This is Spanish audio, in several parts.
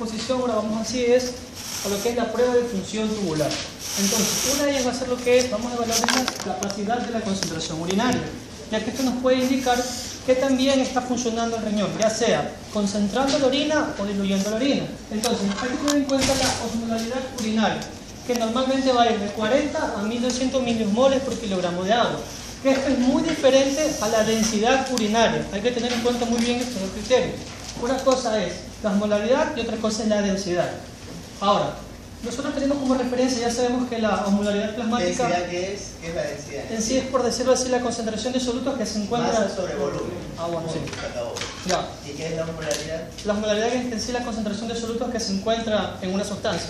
exposición, ahora vamos así, es a lo que es la prueba de función tubular. Entonces, una de ellas va a ser lo que es, vamos a evaluar la capacidad de la concentración urinaria, ya que esto nos puede indicar que también está funcionando el riñón, ya sea concentrando la orina o diluyendo la orina. Entonces, hay que tener en cuenta la osmolaridad urinaria, que normalmente va a ir de 40 a 1200 milimoles por kilogramo de agua. Esto es muy diferente a la densidad urinaria. Hay que tener en cuenta muy bien estos dos criterios. Una cosa es la osmolaridad y otra cosa es la densidad. Ahora, nosotros tenemos como referencia, ya sabemos que la osmolaridad plasmática... ¿Densidad qué es? ¿Qué es la densidad? En sí es, por decirlo así, la concentración de solutos que se encuentra... Masa sobre volumen. Ah, bueno, sí. Ya. ¿Y qué es la osmolaridad? La osmolaridad es en sí la concentración de solutos que se encuentra en una sustancia.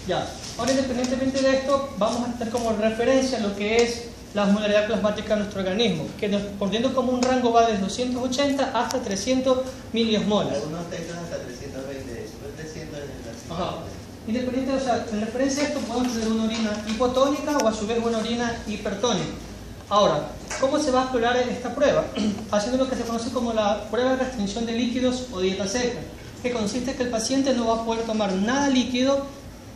Ya. Ahora, independientemente de esto, vamos a tener como referencia lo que es la osmolaridad plasmática de nuestro organismo, que poniendo como un rango va desde 280 hasta 300 miliosmoles. Algunos textos hasta 320, sobre 300 es la... Ajá. Independiente, o sea, en referencia a esto podemos tener una orina hipotónica o a su vez una orina hipertónica. Ahora, ¿cómo se va a explorar esta prueba? Haciendo lo que se conoce como la prueba de restricción de líquidos o dieta seca, que consiste en que el paciente no va a poder tomar nada líquido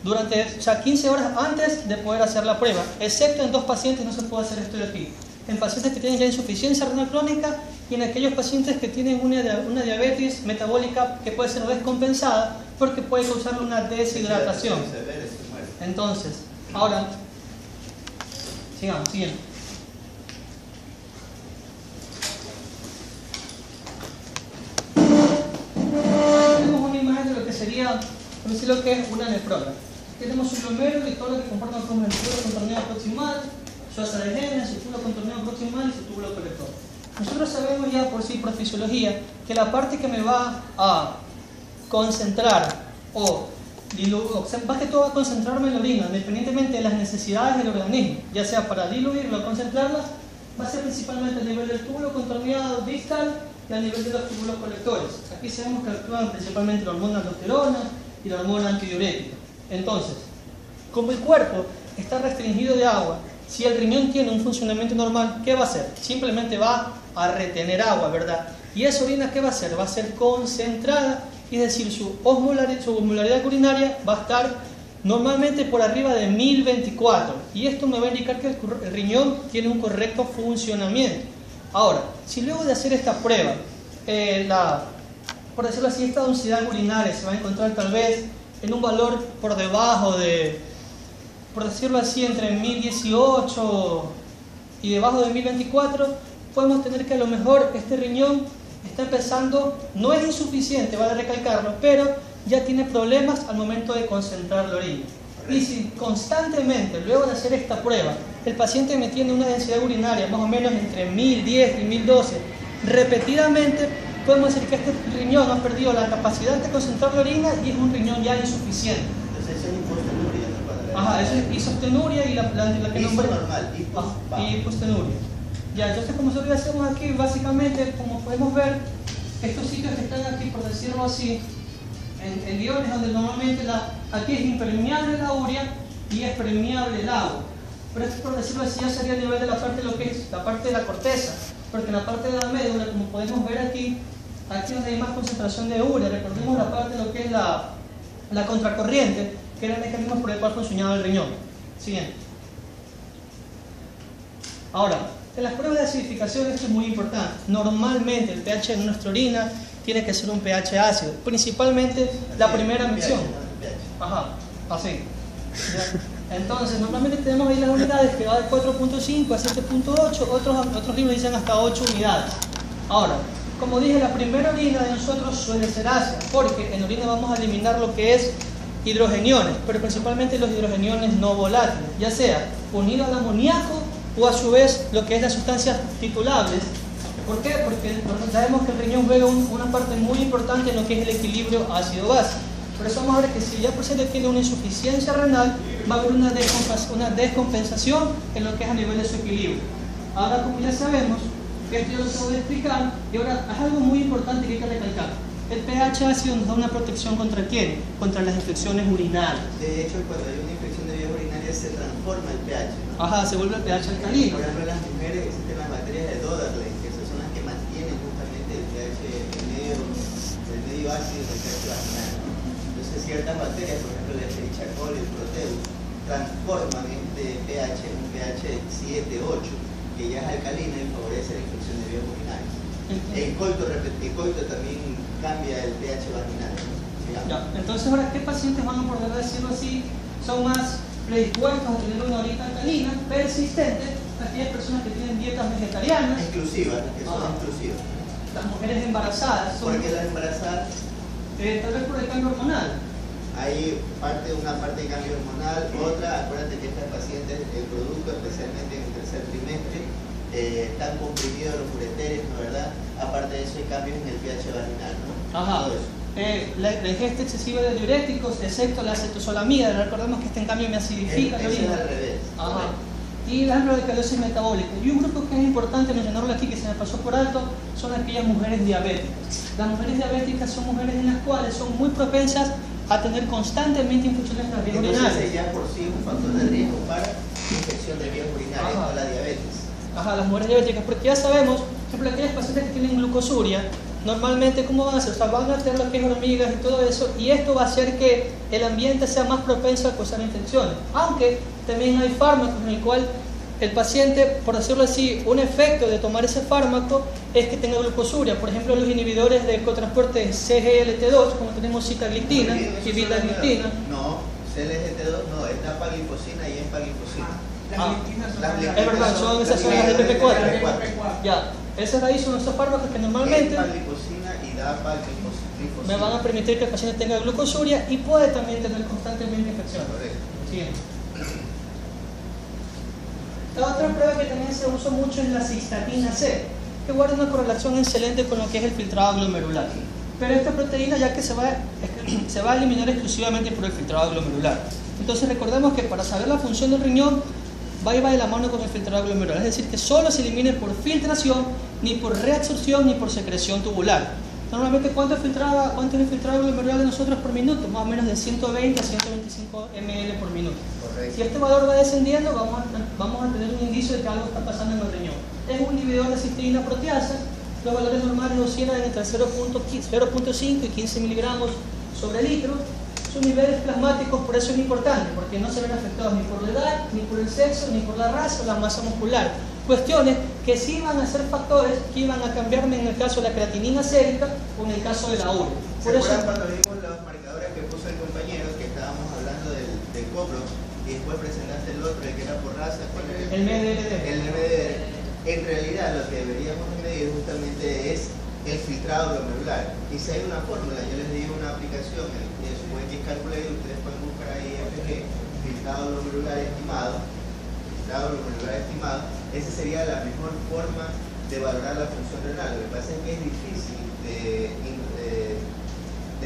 durante 15 horas antes de poder hacer la prueba, excepto en dos pacientes no se puede hacer esto de aquí. En pacientes que tienen ya insuficiencia renal crónica y en aquellos pacientes que tienen una diabetes metabólica que puede ser descompensada porque puede causar una deshidratación. Entonces, ahora, sigamos, siguiente. Tenemos una imagen de lo que sería, por decir lo que es una nefrona. Tenemos un glomérulo y todo lo que comporta como el túbulo contorneado proximal, su asa de genes, su túbulo contorneado proximal y su túbulo colector. Nosotros sabemos ya por sí, por fisiología, que la parte que me va a concentrar o más que todo va a concentrarme en la orina, independientemente de las necesidades del organismo, ya sea para diluirla o concentrarla, va a ser principalmente a nivel del túbulo contorneado distal y a nivel de los túbulos colectores. Aquí sabemos que actúan principalmente la hormona aldosterona y la hormona antidiurética. Entonces, como el cuerpo está restringido de agua, si el riñón tiene un funcionamiento normal, ¿qué va a hacer? Simplemente va a retener agua, ¿verdad? Y esa orina, ¿qué va a hacer? Va a ser concentrada, es decir, su osmolaridad urinaria va a estar normalmente por arriba de 1024. Y esto me va a indicar que el riñón tiene un correcto funcionamiento. Ahora, si luego de hacer esta prueba, por decirlo así, esta densidad urinaria se va a encontrar tal vez en un valor por debajo de, por decirlo así, entre 1018 y debajo de 1024, podemos tener que a lo mejor este riñón está empezando, no es insuficiente, vale recalcarlo, pero ya tiene problemas al momento de concentrar la orina. Y si constantemente, luego de hacer esta prueba, el paciente me tiene una densidad urinaria más o menos entre 1010 y 1012, repetidamente, podemos decir que este riñón ha perdido la capacidad de concentrar la orina y es un riñón ya insuficiente. Entonces eso es hipostenuria, ¿no? Ajá, eso es isostenuria y la que nombré. Normal, Y hipostenuria. Ya, entonces como nosotros hacemos aquí, básicamente, como podemos ver, estos sitios que están aquí, por decirlo así, en guiones donde normalmente aquí es impermeable la urea y es permeable el agua. Pero esto, por decirlo así, ya sería a nivel de la parte de lo que es la parte de la corteza, porque en la parte de la médula, como podemos ver aquí donde hay más concentración de urea, recordemos la parte de lo que es la contracorriente, que era el mecanismo por el cual funcionaba el riñón. Siguiente. Ahora, en las pruebas de acidificación esto es muy importante. Normalmente el pH de nuestra orina tiene que ser un pH ácido, principalmente la primera misión. Ajá, así. ¿Ya? Entonces, normalmente tenemos ahí las unidades que va de 4.5 a 7.8, otros libros dicen hasta 8 unidades. Ahora, como dije, la primera orina de nosotros suele ser ácida, porque en la orina vamos a eliminar lo que es hidrogeniones, pero principalmente los hidrogeniones no volátiles, ya sea unido al amoníaco o a su vez lo que es las sustancias titulables. ¿Por qué? Porque sabemos que el riñón juega una parte muy importante en lo que es el equilibrio ácido-base. Por eso vamos a ver que si ya el paciente tiene una insuficiencia renal, va a haber una descompensación en lo que es a nivel de su equilibrio. Ahora, como ya sabemos, esto yo lo acabo de explicar, y ahora es algo muy importante que hay que recalcar. El pH ácido nos da una protección contra ¿quién? Contra las infecciones urinarias. De hecho, cuando hay una infección de vías urinarias se transforma el pH, ¿no? Ajá, se vuelve el pH alcalino. Por ejemplo, en las mujeres existen las bacterias de Doderlein, que son las que mantienen justamente el pH, el medio ácido del pH vaginal. Entonces, ciertas bacterias, por ejemplo el Escherichia coli, el Proteus, transforman este pH en un pH 7-8, que ya es alcalino y favorece la infección de vías urinarias. El coito también cambia el pH vaginal, ¿no? Ya. Entonces, ahora, ¿qué pacientes van a poder decirlo así? Son más predispuestos a tener una orina alcalina persistente, aquellas personas que tienen dietas vegetarianas, Exclusivas, que son exclusivas. las mujeres embarazadas. ¿Por qué las embarazadas? Tal vez por el cambio hormonal. Hay una parte de cambio hormonal, otra, acuérdate que estas pacientes, el producto, especialmente en el tercer trimestre, están comprimidos los ureteres, ¿no, verdad? Aparte de eso hay cambios en el pH vaginal, ¿no? Ajá. Todo eso. La ingesta excesiva de diuréticos, excepto la acetosolamida, recordemos que este en cambio me acidifica la Eso es orina. al revés. Ajá. Y la radicalosis metabólica. Y un grupo que es importante mencionarlo aquí, que se me pasó por alto, son aquellas mujeres diabéticas. Las mujeres diabéticas son mujeres en las cuales son muy propensas a tener constantemente infecciones de las vías urinarias. Entonces ya por sí es un factor de riesgo para infección de vías urinarias, no la diabetes. Ajá, las mujeres diabéticas, porque ya sabemos, por ejemplo, aquellas pacientes que tienen glucosuria, normalmente, ¿cómo van a hacer? O sea, van a tener lo que es hormigas y todo eso, y esto va a hacer que el ambiente sea más propenso a causar infecciones. Aunque también hay fármacos en el cual el paciente, por decirlo así, un efecto de tomar ese fármaco es que tenga glucosuria. Por ejemplo, los inhibidores de cotransporte CGLT2, como tenemos sitagliptina y vilaglictina. No, CGLT2 no, es dapaglifosina y empaglifosina. Es verdad, son esas son las de PP4. Ya, esas ahí son esos fármacos que normalmente empaglifosina y dapaglifosina me van a permitir que el paciente tenga glucosuria y puede también tener constantemente infección. Correcto. Siguiente. La otra prueba que también se usa mucho es la cistatina C, que guarda una correlación excelente con lo que es el filtrado glomerular. Pero esta proteína ya que se va a eliminar exclusivamente por el filtrado glomerular. Entonces recordemos que para saber la función del riñón va de la mano con el filtrado glomerular, es decir, que solo se elimine por filtración, ni por reabsorción, ni por secreción tubular. Normalmente, ¿cuánto es el filtrado glomerular de nosotros por minuto? Más o menos de 120 a 125 ml por minuto. Correcto. Si este valor va descendiendo, vamos a tener un indicio de que algo está pasando en el riñón. Es un inhibidor de cisteína proteasa. Los valores normales oscilan entre 0.5 y 15 miligramos sobre litro. Sus niveles plasmáticos, por eso es importante, porque no se ven afectados ni por la edad, ni por el sexo, ni por la raza o la masa muscular. Cuestiones que sí van a ser factores que iban a cambiarme en el caso de la creatinina sérica o en el caso de la urea. ¿Se acuerdan cuando vimos los marcadores que puso el compañero, que estábamos hablando del cobro y después presentaste el otro, el que era por raza? ¿Cuál era? El MDRD. El MDR. En realidad lo que deberíamos medir justamente es el filtrado glomerular. Y si hay una fórmula, yo les digo una aplicación, el X Calculator, ustedes pueden buscar ahí FG, filtrado glomerular estimado, esa sería la mejor forma de valorar la función renal. Lo que pasa es que es difícil desde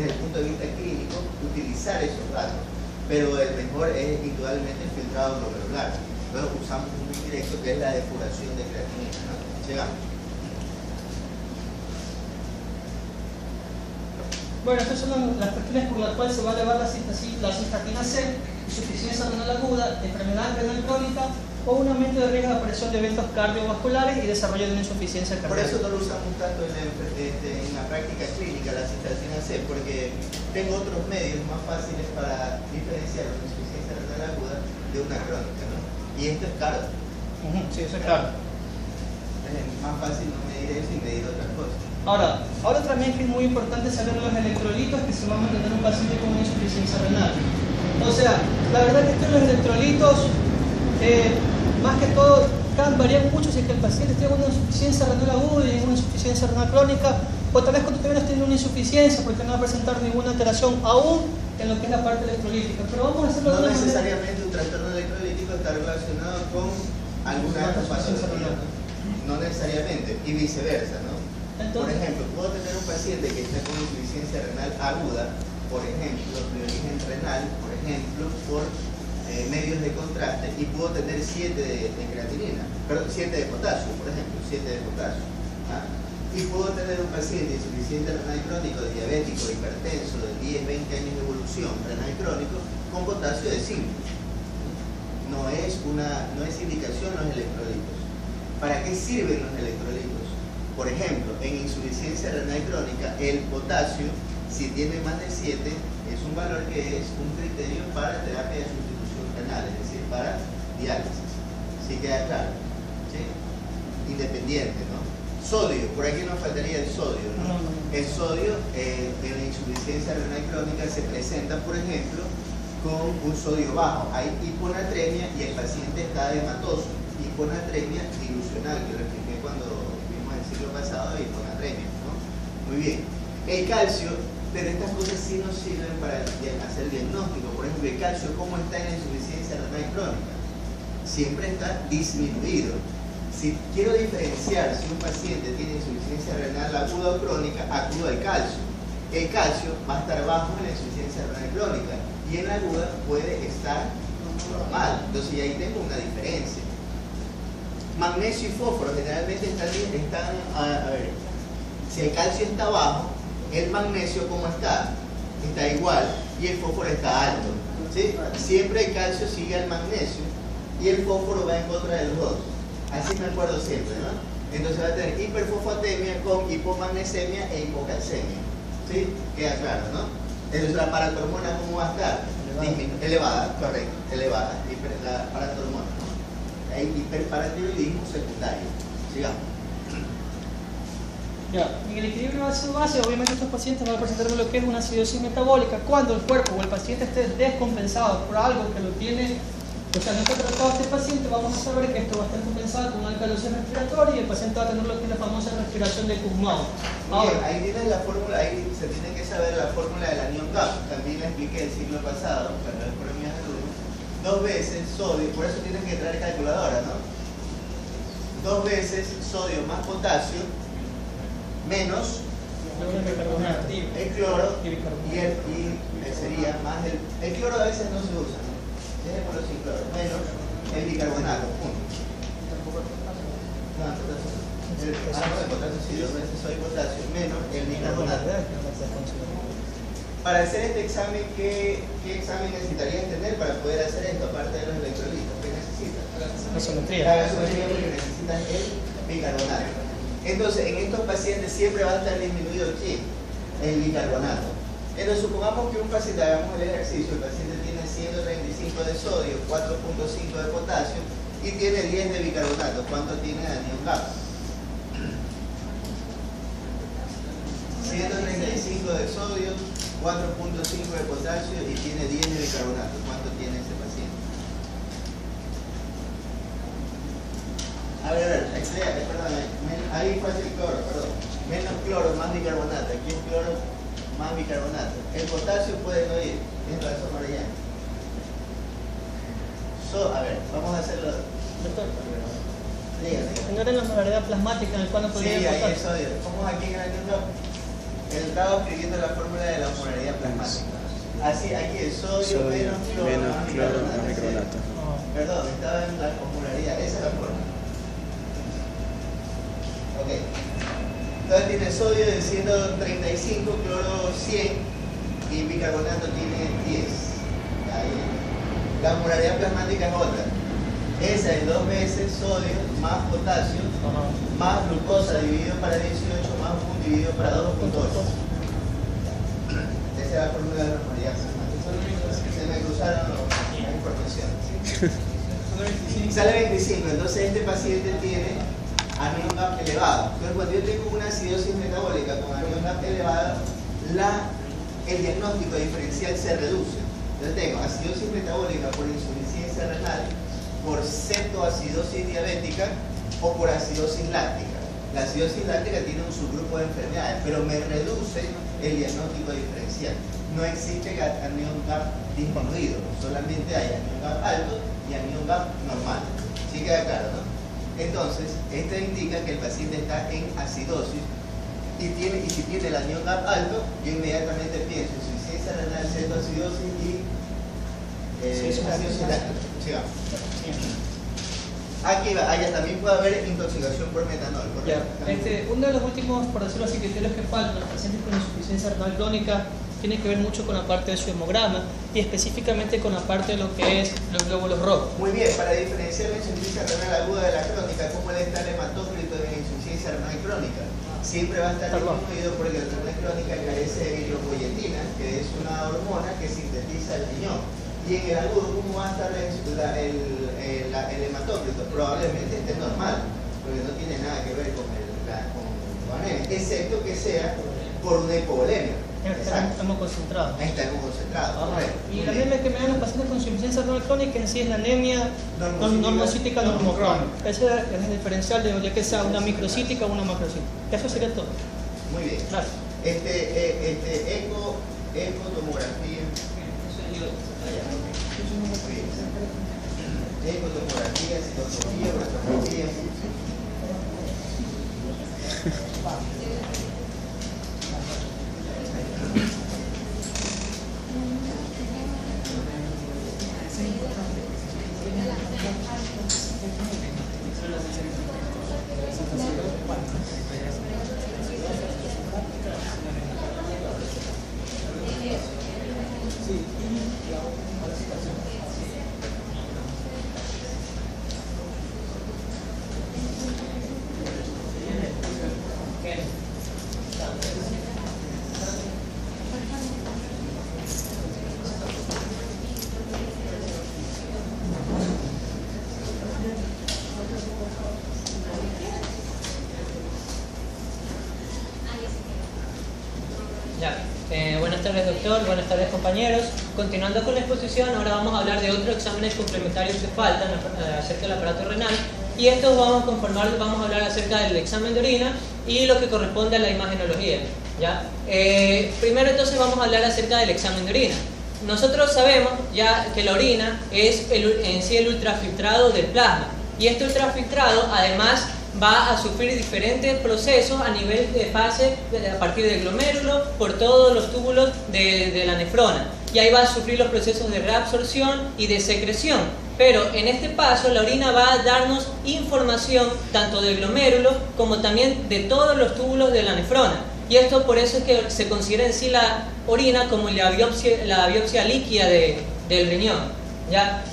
el punto de vista clínico utilizar esos datos, pero el mejor es indudablemente el filtrado glomerular. Luego usamos un indirecto que es la depuración de creatinina, ¿no? Llegamos. Bueno, estas son las cuestiones por las cuales se va a elevar la cistatina C, insuficiencia renal aguda, enfermedad renal crónica o un aumento de riesgo de aparición de eventos cardiovasculares y desarrollo de una insuficiencia cardíaca. Por eso no lo usamos tanto en la práctica clínica, la cistatina C, porque tengo otros medios más fáciles para diferenciar una insuficiencia renal aguda de una crónica, ¿no? Y esto es caro. Sí, eso es claro. Es más fácil no medir eso y medir otras cosas. Ahora también que es muy importante saber los electrolitos que se van a tener un paciente con una insuficiencia renal. O sea, la verdad es que los electrolitos, más que todo, varían mucho si es que el paciente tiene una insuficiencia renal aguda y una insuficiencia renal crónica, o tal vez cuando todavía no tiene una insuficiencia porque no va a presentar ninguna alteración aún en lo que es la parte electrolítica. Pero vamos a hacerlo No de una necesariamente un trastorno electrolítico está relacionado con alguna patología, ¿no? No necesariamente, y viceversa, ¿no? Por ejemplo, puedo tener un paciente que está con insuficiencia renal aguda, por ejemplo, de origen renal, por ejemplo, por medios de contraste, y puedo tener 7 de creatinina, perdón, 7 de potasio, por ejemplo, 7 de potasio. ¿Ah? Y puedo tener un paciente insuficiente renal crónico, diabético, hipertenso, de 10, 20 años de evolución, renal crónico, con potasio de 5. No es indicación los electrolitos. ¿Para qué sirven los electrolitos? Por ejemplo, en insuficiencia renal crónica, el potasio, si tiene más de 7, es un valor que es un criterio para terapia de sustitución renal, es decir, para diálisis. ¿Sí queda claro? ¿Sí? Independiente, ¿no? Sodio, por aquí nos faltaría el sodio, ¿no? El sodio en la insuficiencia renal crónica se presenta, por ejemplo, con un sodio bajo. Hay hiponatremia y el paciente está hematoso. Hiponatremia dilucional, que lo expliqué cuando vimos el siglo pasado de hiponatremia, ¿no? Muy bien. El calcio, pero estas cosas sí nos sirven para hacer diagnóstico. Por ejemplo, el calcio, ¿cómo está en la insuficiencia renal crónica? Siempre está disminuido. Si quiero diferenciar si un paciente tiene insuficiencia renal aguda o crónica, acudo al calcio. El calcio va a estar bajo en la insuficiencia renal crónica y en la aguda puede estar normal. Entonces ahí tengo una diferencia. Magnesio y fósforo generalmente están a ver, si el calcio está bajo, el magnesio ¿cómo está? Está igual y el fósforo está alto. ¿Sí? Siempre el calcio sigue al magnesio y el fósforo va en contra de los dos. Así me acuerdo siempre, ¿no? Entonces va a tener hiperfosfatemia con hipomagnesemia e hipocalcemia. ¿Sí? Queda claro, ¿no? Entonces la paratormona, ¿cómo va a estar? Elevada, correcto, elevada, la paratormona, ¿no? Hay hiperparatiroidismo secundario. Sigamos. Ya, en el equilibrio ácido-base, obviamente estos pacientes van a presentar lo que es una acidosis metabólica cuando el cuerpo o el paciente esté descompensado por algo que lo tiene. O sea, no está tratado este paciente, vamos a saber que esto va a estar compensado con una alcalosis respiratoria y el paciente va a tener lo que es la famosa respiración de Kussmaul. Ahora, ahí tienes la fórmula, ahí se tiene que saber la fórmula del anión GAP. También la expliqué el siglo pasado, cuando el problema de alumnos. 2 veces sodio, por eso tienes que traer calculadora, ¿no? 2 veces sodio más potasio menos el cloro y sería más el cloro a veces no se usa, ¿no? Dejémoslo sin cloro, menos el bicarbonato, punto. No, el potasio sí, 2 veces soy potasio, menos el bicarbonato. Para hacer este examen, ¿qué examen necesitarías tener para poder hacer esto, aparte de los electrolitos? ¿Qué necesitas? Gasometría. La gasometría, porque necesitas el bicarbonato. Entonces, en estos pacientes siempre va a estar disminuido el bicarbonato. Entonces, supongamos que un paciente, hagamos el ejercicio, el paciente tiene 135 de sodio, 4.5 de potasio y tiene 10 de bicarbonato. ¿Cuánto tiene de anión GAP? 135 de sodio, 4.5 de potasio y tiene 10 de bicarbonato. ¿Cuánto tiene ese paciente? A ver, perdón, ahí fue el cloro, perdón. Menos cloro, más bicarbonato. Aquí es cloro, más bicarbonato. El potasio puede no ir, es razón Mariana. A ver, vamos a hacerlo. Doctor, Dígame. no era la modalidad plasmática en el cual no podría Sí, ahí importar. es sodio. ¿Cómo aquí en el estaba escribiendo la fórmula de la osmolaridad plasmática. Así, aquí es sodio menos cloro más bicarbonato. Perdón, estaba en la osmolaridad, esa es la fórmula. Ok. Entonces tiene sodio de 135, cloro 100 y bicarbonato tiene 10. Ahí. La osmolaridad plasmática es otra. Esa es 2 veces sodio más potasio más glucosa dividido para 18 más 1 dividido para 2.8. Esa es la fórmula de la osmolaridad plasmática. Se me cruzaron la información. Sale 25, entonces este paciente tiene anión GAP elevado. Entonces cuando yo tengo una acidosis metabólica con anión GAP elevado, el diagnóstico diferencial se reduce. Entonces tengo acidosis metabólica por insuficiencia renal, por cetoacidosis diabética o por acidosis láctica. La acidosis láctica tiene un subgrupo de enfermedades, pero me reduce el diagnóstico diferencial. No existe anión GAP disminuido, solamente hay anión GAP alto y anión GAP normal. ¿Sí queda claro, no? Entonces, esto indica que el paciente está en acidosis y si tiene el anión GAP alto, yo inmediatamente pienso insuficiencia renal, cetoacidosis y acidosis láctica. Sigamos. Aquí va, allá también puede haber intoxicación por metanol, ¿correcto? Uno de los últimos, por decirlo así, criterios que faltan los pacientes con insuficiencia renal crónica tiene que ver mucho con la parte de su hemograma y específicamente con la parte de lo que es los glóbulos rojos. Muy bien, para diferenciar la insuficiencia renal aguda de la crónica, ¿cómo le está el hematócrito de la insuficiencia renal crónica? siempre va a estar disminuido porque la enfermedad crónica carece de eritropoyetina, que es una hormona que sintetiza el riñón. Y en el agudo, ¿cómo va a estar el hematócrito? Probablemente esté normal, porque no tiene nada que ver con anemia, excepto que sea por una hipovolemia. Estamos concentrados. Ahí estamos concentrados, correcto. Y la anemia que me dan los pacientes con insuficiencia renal crónica en sí es la anemia normocítica normocrónica. Ese es el diferencial de ya que sea una microcítica o una macrocítica. Eso sería todo. Muy bien. Gracias. Ecotomografía. Ecotomografía, citoscopía, broncotomografía. Buenas tardes, doctor. Buenas tardes, compañeros. Continuando con la exposición, ahora vamos a hablar de otros exámenes complementarios que faltan acerca del aparato renal. Y estos vamos a hablar acerca del examen de orina y lo que corresponde a la imagenología. ¿Ya? Primero entonces vamos a hablar acerca del examen de orina. Nosotros sabemos ya que la orina es en sí el ultrafiltrado del plasma. Y este ultrafiltrado además va a sufrir diferentes procesos a nivel de fase a partir del glomérulo por todos los túbulos de la nefrona. Y ahí va a sufrir los procesos de reabsorción y de secreción. Pero en este paso la orina va a darnos información tanto del glomérulo como también de todos los túbulos de la nefrona. Y esto por eso es que se considera en sí la orina como la biopsia líquida del riñón. ¿Ya?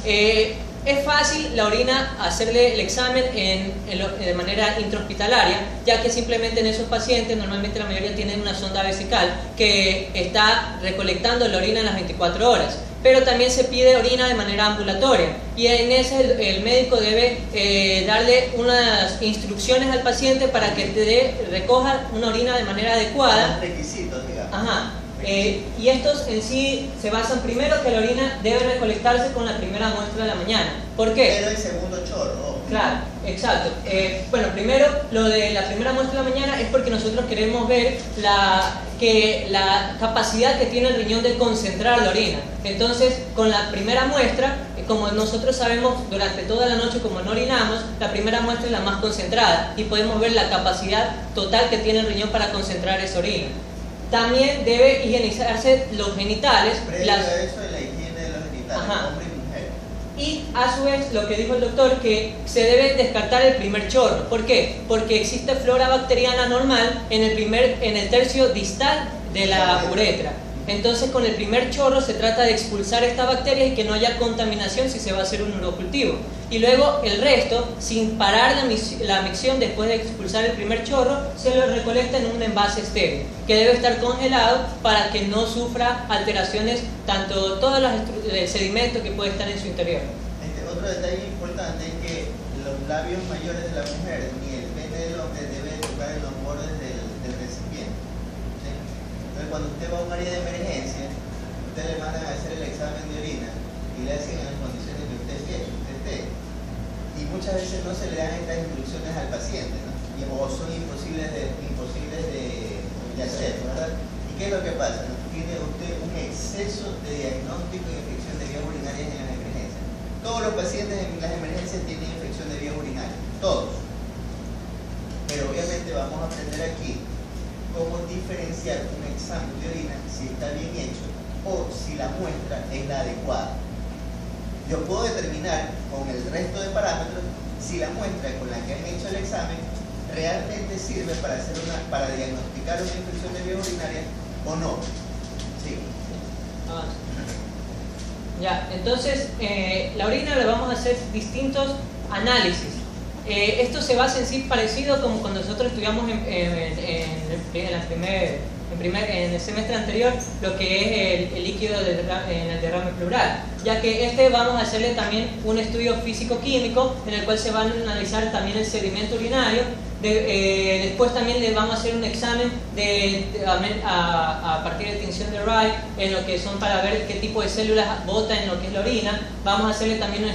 Es fácil la orina hacerle el examen de manera intrahospitalaria, ya que simplemente en esos pacientes, normalmente la mayoría tienen una sonda vesical que está recolectando la orina en las 24 horas. Pero también se pide orina de manera ambulatoria y en ese el médico debe darle unas instrucciones al paciente para que recoja una orina de manera adecuada. Requisitos, digamos. Ajá. Y estos en sí se basan primero que la orina debe recolectarse con la primera muestra de la mañana. ¿Por qué? Pero el segundo chorro. Claro, exacto. Bueno, primero lo de la primera muestra de la mañana es porque nosotros queremos ver la capacidad que tiene el riñón de concentrar la orina. Entonces, con la primera muestra, como nosotros sabemos durante toda la noche como no orinamos, la primera muestra es la más concentrada y podemos ver la capacidad total que tiene el riñón para concentrar esa orina. También debe higienizarse los genitales. Previo a eso es la higiene de los genitales, hombre y mujer. Y a su vez lo que dijo el doctor, que se debe descartar el primer chorro. ¿Por qué? Porque existe flora bacteriana normal en el tercio distal de la uretra. Entonces con el primer chorro se trata de expulsar esta bacteria y que no haya contaminación si se va a hacer un urocultivo. Y luego el resto, sin parar la micción después de expulsar el primer chorro, se lo recolecta en un envase estéril, que debe estar congelado para que no sufra alteraciones, tanto todo el sedimento que puede estar en su interior. Otro detalle importante es que los labios mayores de la mujer ni el pene del hombre debe tocar en los bordes del recipiente. Entonces, cuando usted va a un área de emergencia, usted le mandan a hacer el examen de orina y le hacen en las condiciones que usted esté. Y muchas veces no se le dan estas instrucciones al paciente, ¿no? O son imposibles de hacer, ¿verdad? ¿Y qué es lo que pasa? ¿No? Tiene usted un exceso de diagnóstico de infección de vías urinarias en las emergencias. Todos los pacientes en las emergencias tienen infección de vías urinarias, todos. Pero obviamente vamos a aprender aquí cómo diferenciar un examen de orina si está bien hecho o si la muestra es la adecuada. Yo puedo determinar con el resto de parámetros si la muestra con la que han hecho el examen realmente sirve para diagnosticar una infección de vía urinaria o no. Sí. Ya, entonces la orina le vamos a hacer distintos análisis. Esto se basa en sí parecido como cuando nosotros estudiamos en el semestre anterior lo que es el líquido en el derrame pleural, ya que vamos a hacerle también un estudio físico-químico en el cual se va a analizar también el sedimento urinario. Después también le vamos a hacer un examen a partir de tinción de Wright en lo que son para ver qué tipo de células bota en lo que es la orina. Vamos a hacerle también un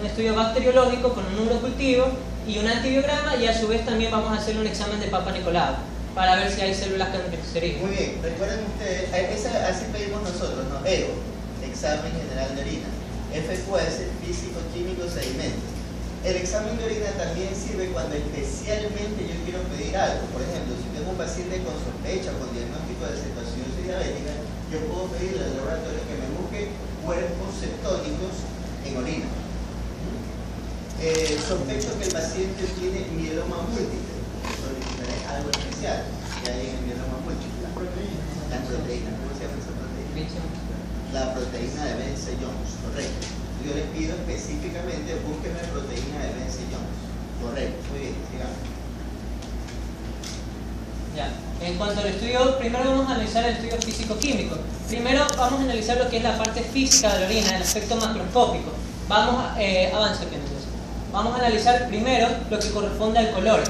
estudio bacteriológico con un urocultivo y un antibiograma, y a su vez también vamos a hacer un examen de Papa Nicolau para ver si hay células cancerígenas. Muy bien, recuerden ustedes, así pedimos nosotros, ¿no? EGO, examen general de orina. FQS, físico, químico, sedimentos. El examen de orina también sirve cuando especialmente yo quiero pedir algo. Por ejemplo, si tengo un paciente con sospecha o con diagnóstico de cetoacidosis diabética, yo puedo pedirle al laboratorio que me busque cuerpos cetónicos en orina. Sospecho que el paciente tiene mieloma múltiple. Solicitaré algo especial que hay en el mieloma múltiple. La proteína. ¿Cómo se llama esa proteína? La proteína de Bence-Jones, correcto. Yo les pido específicamente, búsquenme proteína de Bence-Jones. Correcto, muy bien, sigamos. Ya. En cuanto al estudio, primero vamos a analizar el estudio físico-químico. Primero vamos a analizar lo que es la parte física de la orina, el aspecto macroscópico. Avanza, que no. Vamos a analizar primero lo que corresponde al color.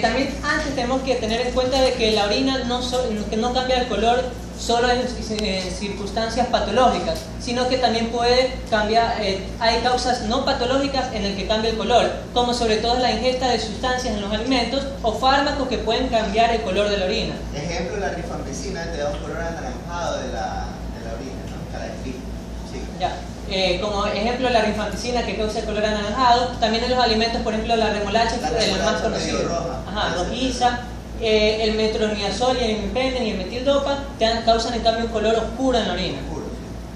También antes tenemos que tener en cuenta de que la orina no cambia el color solo en circunstancias patológicas, sino que también puede cambiar, hay causas no patológicas en el que cambia el color, como sobre todo la ingesta de sustancias en los alimentos o fármacos que pueden cambiar el color de la orina. Ejemplo, la rifampicina te da un color anaranjado de la orina, ¿no? Característico. Sí. Ya. Como ejemplo, la rifampicina que causa el color anaranjado. También en los alimentos, por ejemplo, la remolacha, que es el más conocido, rojiza. El metronidazol y el imipenem y el metildopa causan en cambio un color oscuro en la orina.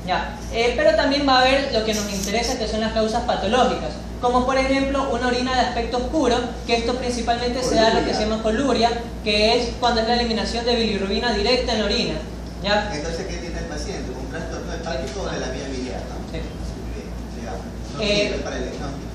Ya. Pero también va a haber lo que nos interesa, que son las causas patológicas, como por ejemplo una orina de aspecto oscuro, que esto principalmente se da lo que se llama coluria, que es cuando es la eliminación de bilirrubina directa en la orina. ¿Ya? Entonces, ¿qué tiene el paciente? Un trastorno hepático de la vía biliar, ¿no? Sí. Bien, no para el diagnóstico.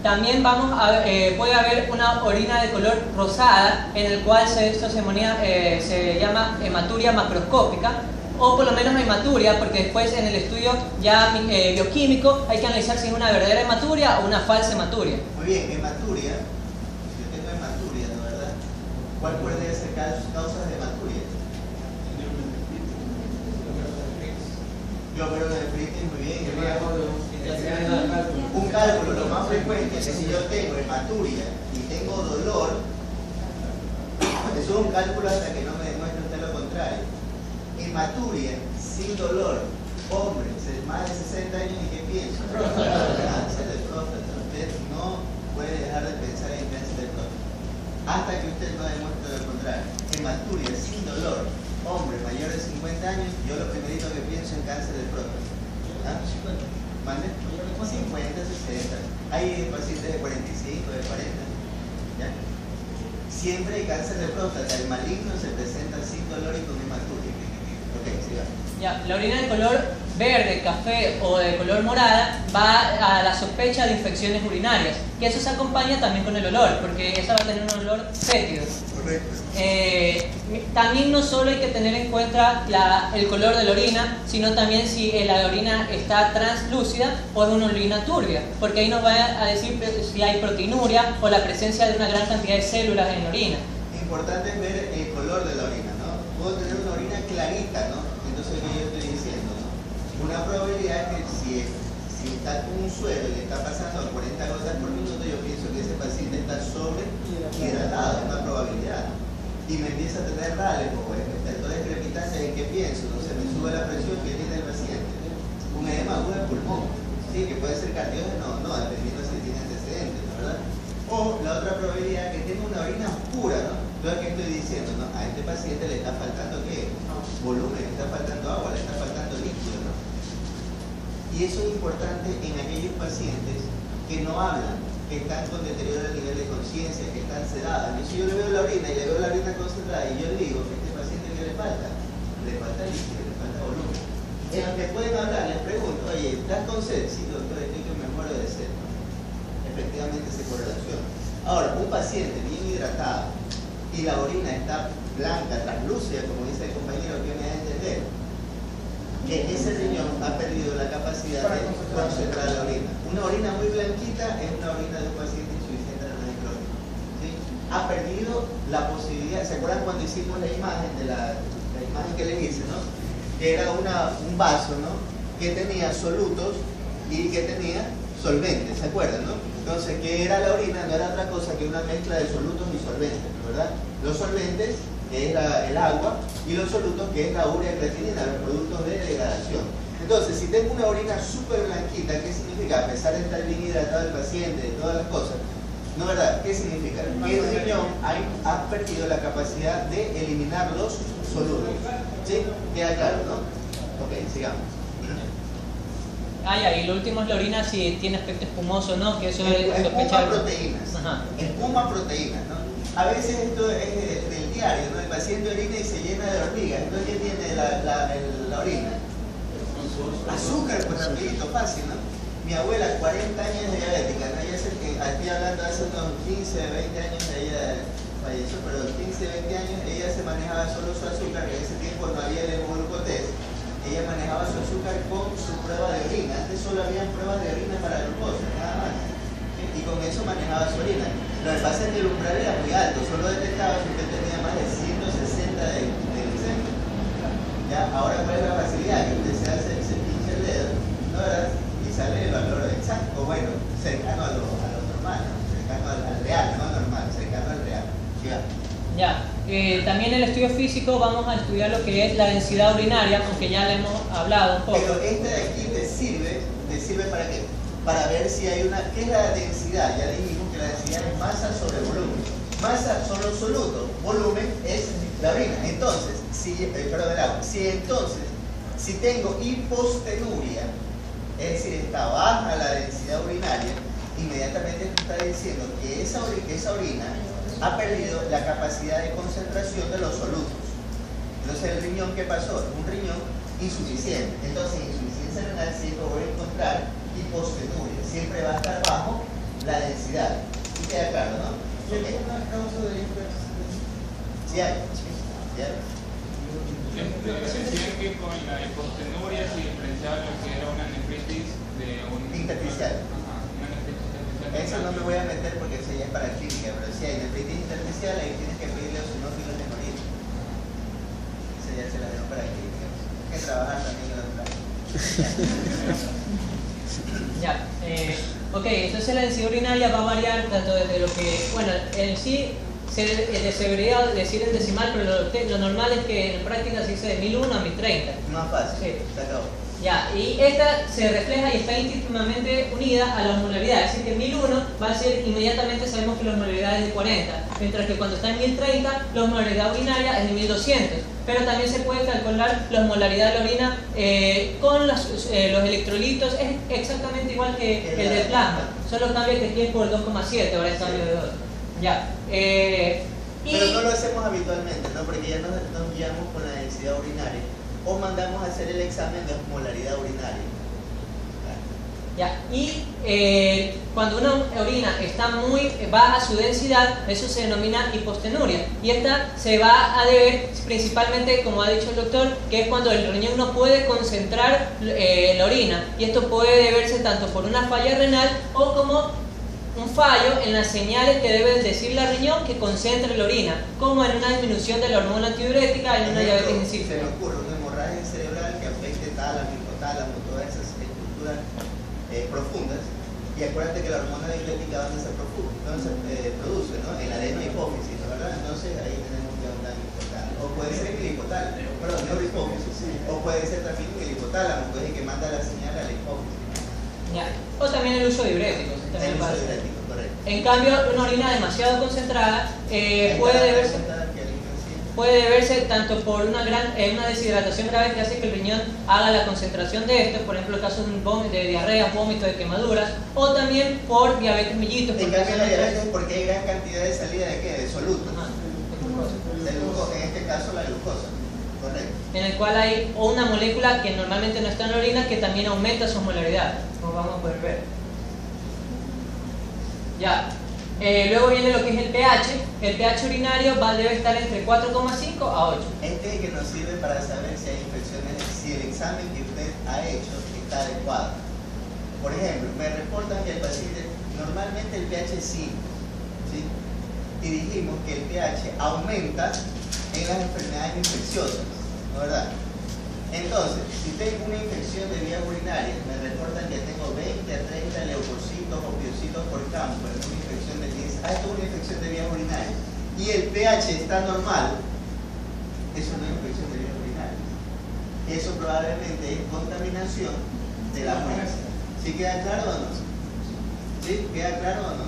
También puede haber una orina de color rosada, en el cual esto se llama hematuria macroscópica, o por lo menos hematuria, porque después en el estudio ya bioquímico hay que analizar si es una verdadera hematuria o una falsa hematuria. Muy bien, hematuria, si yo tengo hematuria, ¿no, verdad? ¿Cuál puede ser causas de hematuria? Glomerulonefritis, muy bien. Un cálculo, lo más frecuente es que si yo tengo hematuria y tengo dolor, eso es un cálculo hasta que no me demuestre usted lo contrario. Hematuria sin dolor, hombre, más de 60 años, ¿y qué pienso? Cáncer de próstata. Usted no puede dejar de pensar en cáncer de próstata hasta que usted no demuestre lo contrario. Hematuria sin dolor, hombre mayor de 50 años, yo lo primerito que pienso en cáncer de próstata. ¿Ah? ¿Mande? 50, 60. Hay pacientes de 45, de 40. ¿Ya? Siempre hay cáncer de próstata. El maligno se presenta sin dolor y con hematuria. Ok, sigamos. Ya, la orina de color verde, café o de color morada va a la sospecha de infecciones urinarias, y eso se acompaña también con el olor, porque esa va a tener un olor fétido. Correcto. También no solo hay que tener en cuenta el color de la orina, sino también si la orina está translúcida o es una orina turbia, porque ahí nos va a decir si hay proteinuria o la presencia de una gran cantidad de células en la orina. Importante es ver el color de la orina, ¿no? Puedo tener una orina clarita, ¿no? Entonces, ¿qué yo estoy diciendo, no? Una probabilidad es que si está con un suero y le está pasando a 40 gotas por minuto, yo pienso que ese paciente está sobrehidratado, es una probabilidad. Y me empieza a tener rales o estertores crepitantes, ¿en qué pienso? No se me sube la presión que tiene el paciente. Un edema agudo del pulmón, ¿sí? Que puede ser cardiógeno o no, dependiendo si tiene antecedentes, ¿no? ¿Verdad? O la otra probabilidad que tenga una orina oscura, ¿no? Yo aquí estoy diciendo, ¿no? A este paciente le está faltando ¿qué? Volumen, le está faltando agua, le está faltando líquido, ¿no? Y eso es importante en aquellos pacientes que no hablan, que están con deterioro a nivel de conciencia, que están sedadas. Y si yo le veo la orina y le veo la orina concentrada y yo le digo que este paciente ¿qué le falta? Le falta líquido, le falta volumen. En los que pueden hablar, les pregunto, oye, ¿estás con sed? Sí, doctor, estoy que me muero de sed. Efectivamente se correlaciona. Ahora, un paciente bien hidratado y la orina está blanca, translúcida, como dice el compañero que me da a entender, que ese riñón ha perdido la capacidad de concentrar la orina. Una orina muy blanquita es una orina de un paciente insuficiente renal crónico. ¿Sí? Ha perdido la posibilidad. ¿Se acuerdan cuando hicimos la imagen de la imagen que les hice, ¿no? Que era un vaso, ¿no? Que tenía solutos y que tenía solventes, ¿se acuerdan, no? Entonces, ¿qué era la orina? No era otra cosa que una mezcla de solutos y solventes, ¿verdad? Los solventes, que es el agua, y los solutos, que es la urea y creatinina, los productos de degradación. Entonces, si tengo una orina súper blanquita, ¿qué significa? A pesar de estar bien hidratado el paciente, de todas las cosas, ¿no, verdad? ¿Qué significa? Que el riñón ha perdido la capacidad de eliminar los solutos. ¿Sí? ¿Queda claro, no? Ok, sigamos. Ya, y lo último es la orina, si tiene aspecto espumoso o no, que eso es espuma proteínas. Ajá. Espuma proteínas, ¿no? A veces esto es del diario, ¿no? El paciente orina y se llena de hormigas. Entonces, ¿qué tiene la orina? Azúcar, pues rapidito, fácil, ¿no? Mi abuela, 40 años diabética, ¿no? Ella estoy hablando hace unos 15, 20 años, ella falleció, pero 15, 20 años ella se manejaba solo su azúcar, en ese tiempo no había el hemoglucotés. Ella manejaba su azúcar con su prueba de orina. Antes solo habían pruebas de orina para glucosa, nada más. Y con eso manejaba su orina. Lo que pasa es que el umbral era muy alto, solo detectaba si usted tenía más de 160 de glicemia. ¿Ya? Ahora, ¿cuál es la facilidad? Que usted se pinche el dedo, ¿no, verdad? Y sale el valor exacto, o bueno, cercano a lo normal, ¿no? Cercano al real, no normal, cercano al real. Ya. También en el estudio físico vamos a estudiar lo que es la densidad urinaria, aunque ya le hemos hablado un poco. Pero esta de aquí te sirve ¿para qué? Para ver si hay una... ¿Qué es la densidad? Ya dijimos que la densidad es masa sobre volumen. Masa son los solutos, volumen es la orina. Entonces, si tengo hipostenuria, es decir, está baja la densidad urinaria, inmediatamente está diciendo que esa orina ha perdido la capacidad de concentración de los solutos. Entonces, ¿el riñón qué pasó? Un riñón insuficiente. Entonces, insuficiencia renal siempre voy a encontrar hipostenuria. Siempre va a estar bajo la densidad. ¿Y queda claro, no? ¿Y hay una causa de hipertensión? Sí hay. Decían que con la hipostenuria se diferenciaba lo que era una nefritis de un... intersticial. Ajá, una nefritis intersticial. Eso no me voy a meter porque eso ya es para clínica, pero si hay nefritis intersticial, ahí tienes que pedirle a eosinófilos de morir. Eso ya se la dejo para clínica. Hay que trabajar también en otro lado. Ya, ok, entonces la densidad urinaria va a variar tanto desde lo que, bueno, en sí se debería decir en decimal, pero lo normal es que en práctica se dice de 1001 a 1030. Más fácil, Sí. se acabó. Ya, y esta se refleja y está íntimamente unida a la osmolaridad, es decir que 1001 va a ser, inmediatamente sabemos que la osmolaridad es de 40, mientras que cuando está en 1030 la osmolaridad urinaria es de 1200, pero también se puede calcular la osmolaridad de la orina con los electrolitos, es exactamente igual que el del plasma, solo cambia que aquí es por 2,7, ahora es cambio de 2. Ya, Pero no lo hacemos habitualmente, ¿no? Porque ya nos guiamos con la densidad urinaria. O mandamos a hacer el examen de osmolaridad urinaria. Ya, y cuando una orina está muy baja su densidad, eso se denomina hipostenuria. Y esta se va a deber principalmente, como ha dicho el doctor, que es cuando el riñón no puede concentrar la orina. Y esto puede deberse tanto por una falla renal o como un fallo en las señales que debe decir la riñón que concentre la orina, como en una disminución de la hormona antidiurética en una diabetes insípida. Se me ocurre una hemorragia cerebral que afecte tálamo, hipotálamo, todas esas estructuras profundas. Y acuérdate que la hormona diurética ¿dónde se produce? ¿No? En la adenohipófisis, ¿no? ¿Verdad? Entonces ahí tenemos ya una hipotálamo. O puede ser en el hipotálamo, perdón, neurohipófisis. O puede ser también en el hipotálamo, que es el que manda la señal a la hipófisis. Ya. O también el uso de diuréticos. El uso diurético, correcto. En cambio, una orina demasiado concentrada puede deberse tanto por una deshidratación grave que hace que el riñón haga la concentración de esto, por ejemplo el caso de diarreas, vómitos, de quemaduras, o también por diabetes mellitus. En cambio la diabetes porque hay gran cantidad de salida de ¿qué? De solutos. En este caso la glucosa, correcto. En el cual hay una molécula que normalmente no está en la orina que también aumenta su osmolaridad, como vamos a poder ver. Ya. Luego viene lo que es el pH. El pH urinario debe estar entre 4,5 a 8. Este es el que nos sirve para saber si hay infecciones, si el examen que usted ha hecho está adecuado. Por ejemplo, me reportan que el paciente, normalmente el pH es 5, ¿sí? Y dijimos que el pH aumenta en las enfermedades infecciosas, ¿no es verdad? Entonces, si tengo una infección de vías urinarias, me reportan que tengo 20 a 30 leucocitos o piocitos por campo, es una infección de 10, esto es una infección de vías urinarias, y el pH está normal, es una infección de vías urinarias. Eso probablemente es contaminación de la muestra. ¿Sí queda claro o no? ¿Sí? ¿Queda claro o no?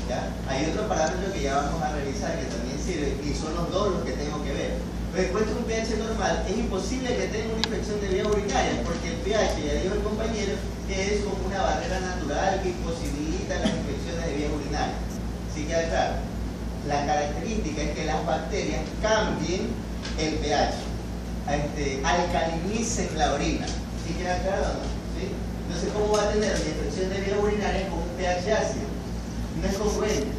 ¿Ya? Hay otro parámetro que ya vamos a revisar que también sirve, y son los dos los que tengo que ver. Después de un pH normal, es imposible que tenga una infección de vías urinarias, porque el pH, ya dijo el compañero, que es como una barrera natural que imposibilita las infecciones de vías urinarias. ¿Sí queda claro? La característica es que las bacterias cambien el pH, alcalinicen la orina. ¿Sí queda claro o no? ¿Sí? Entonces, ¿cómo va a tener una infección de vías urinarias con un pH ácido? No es congruente.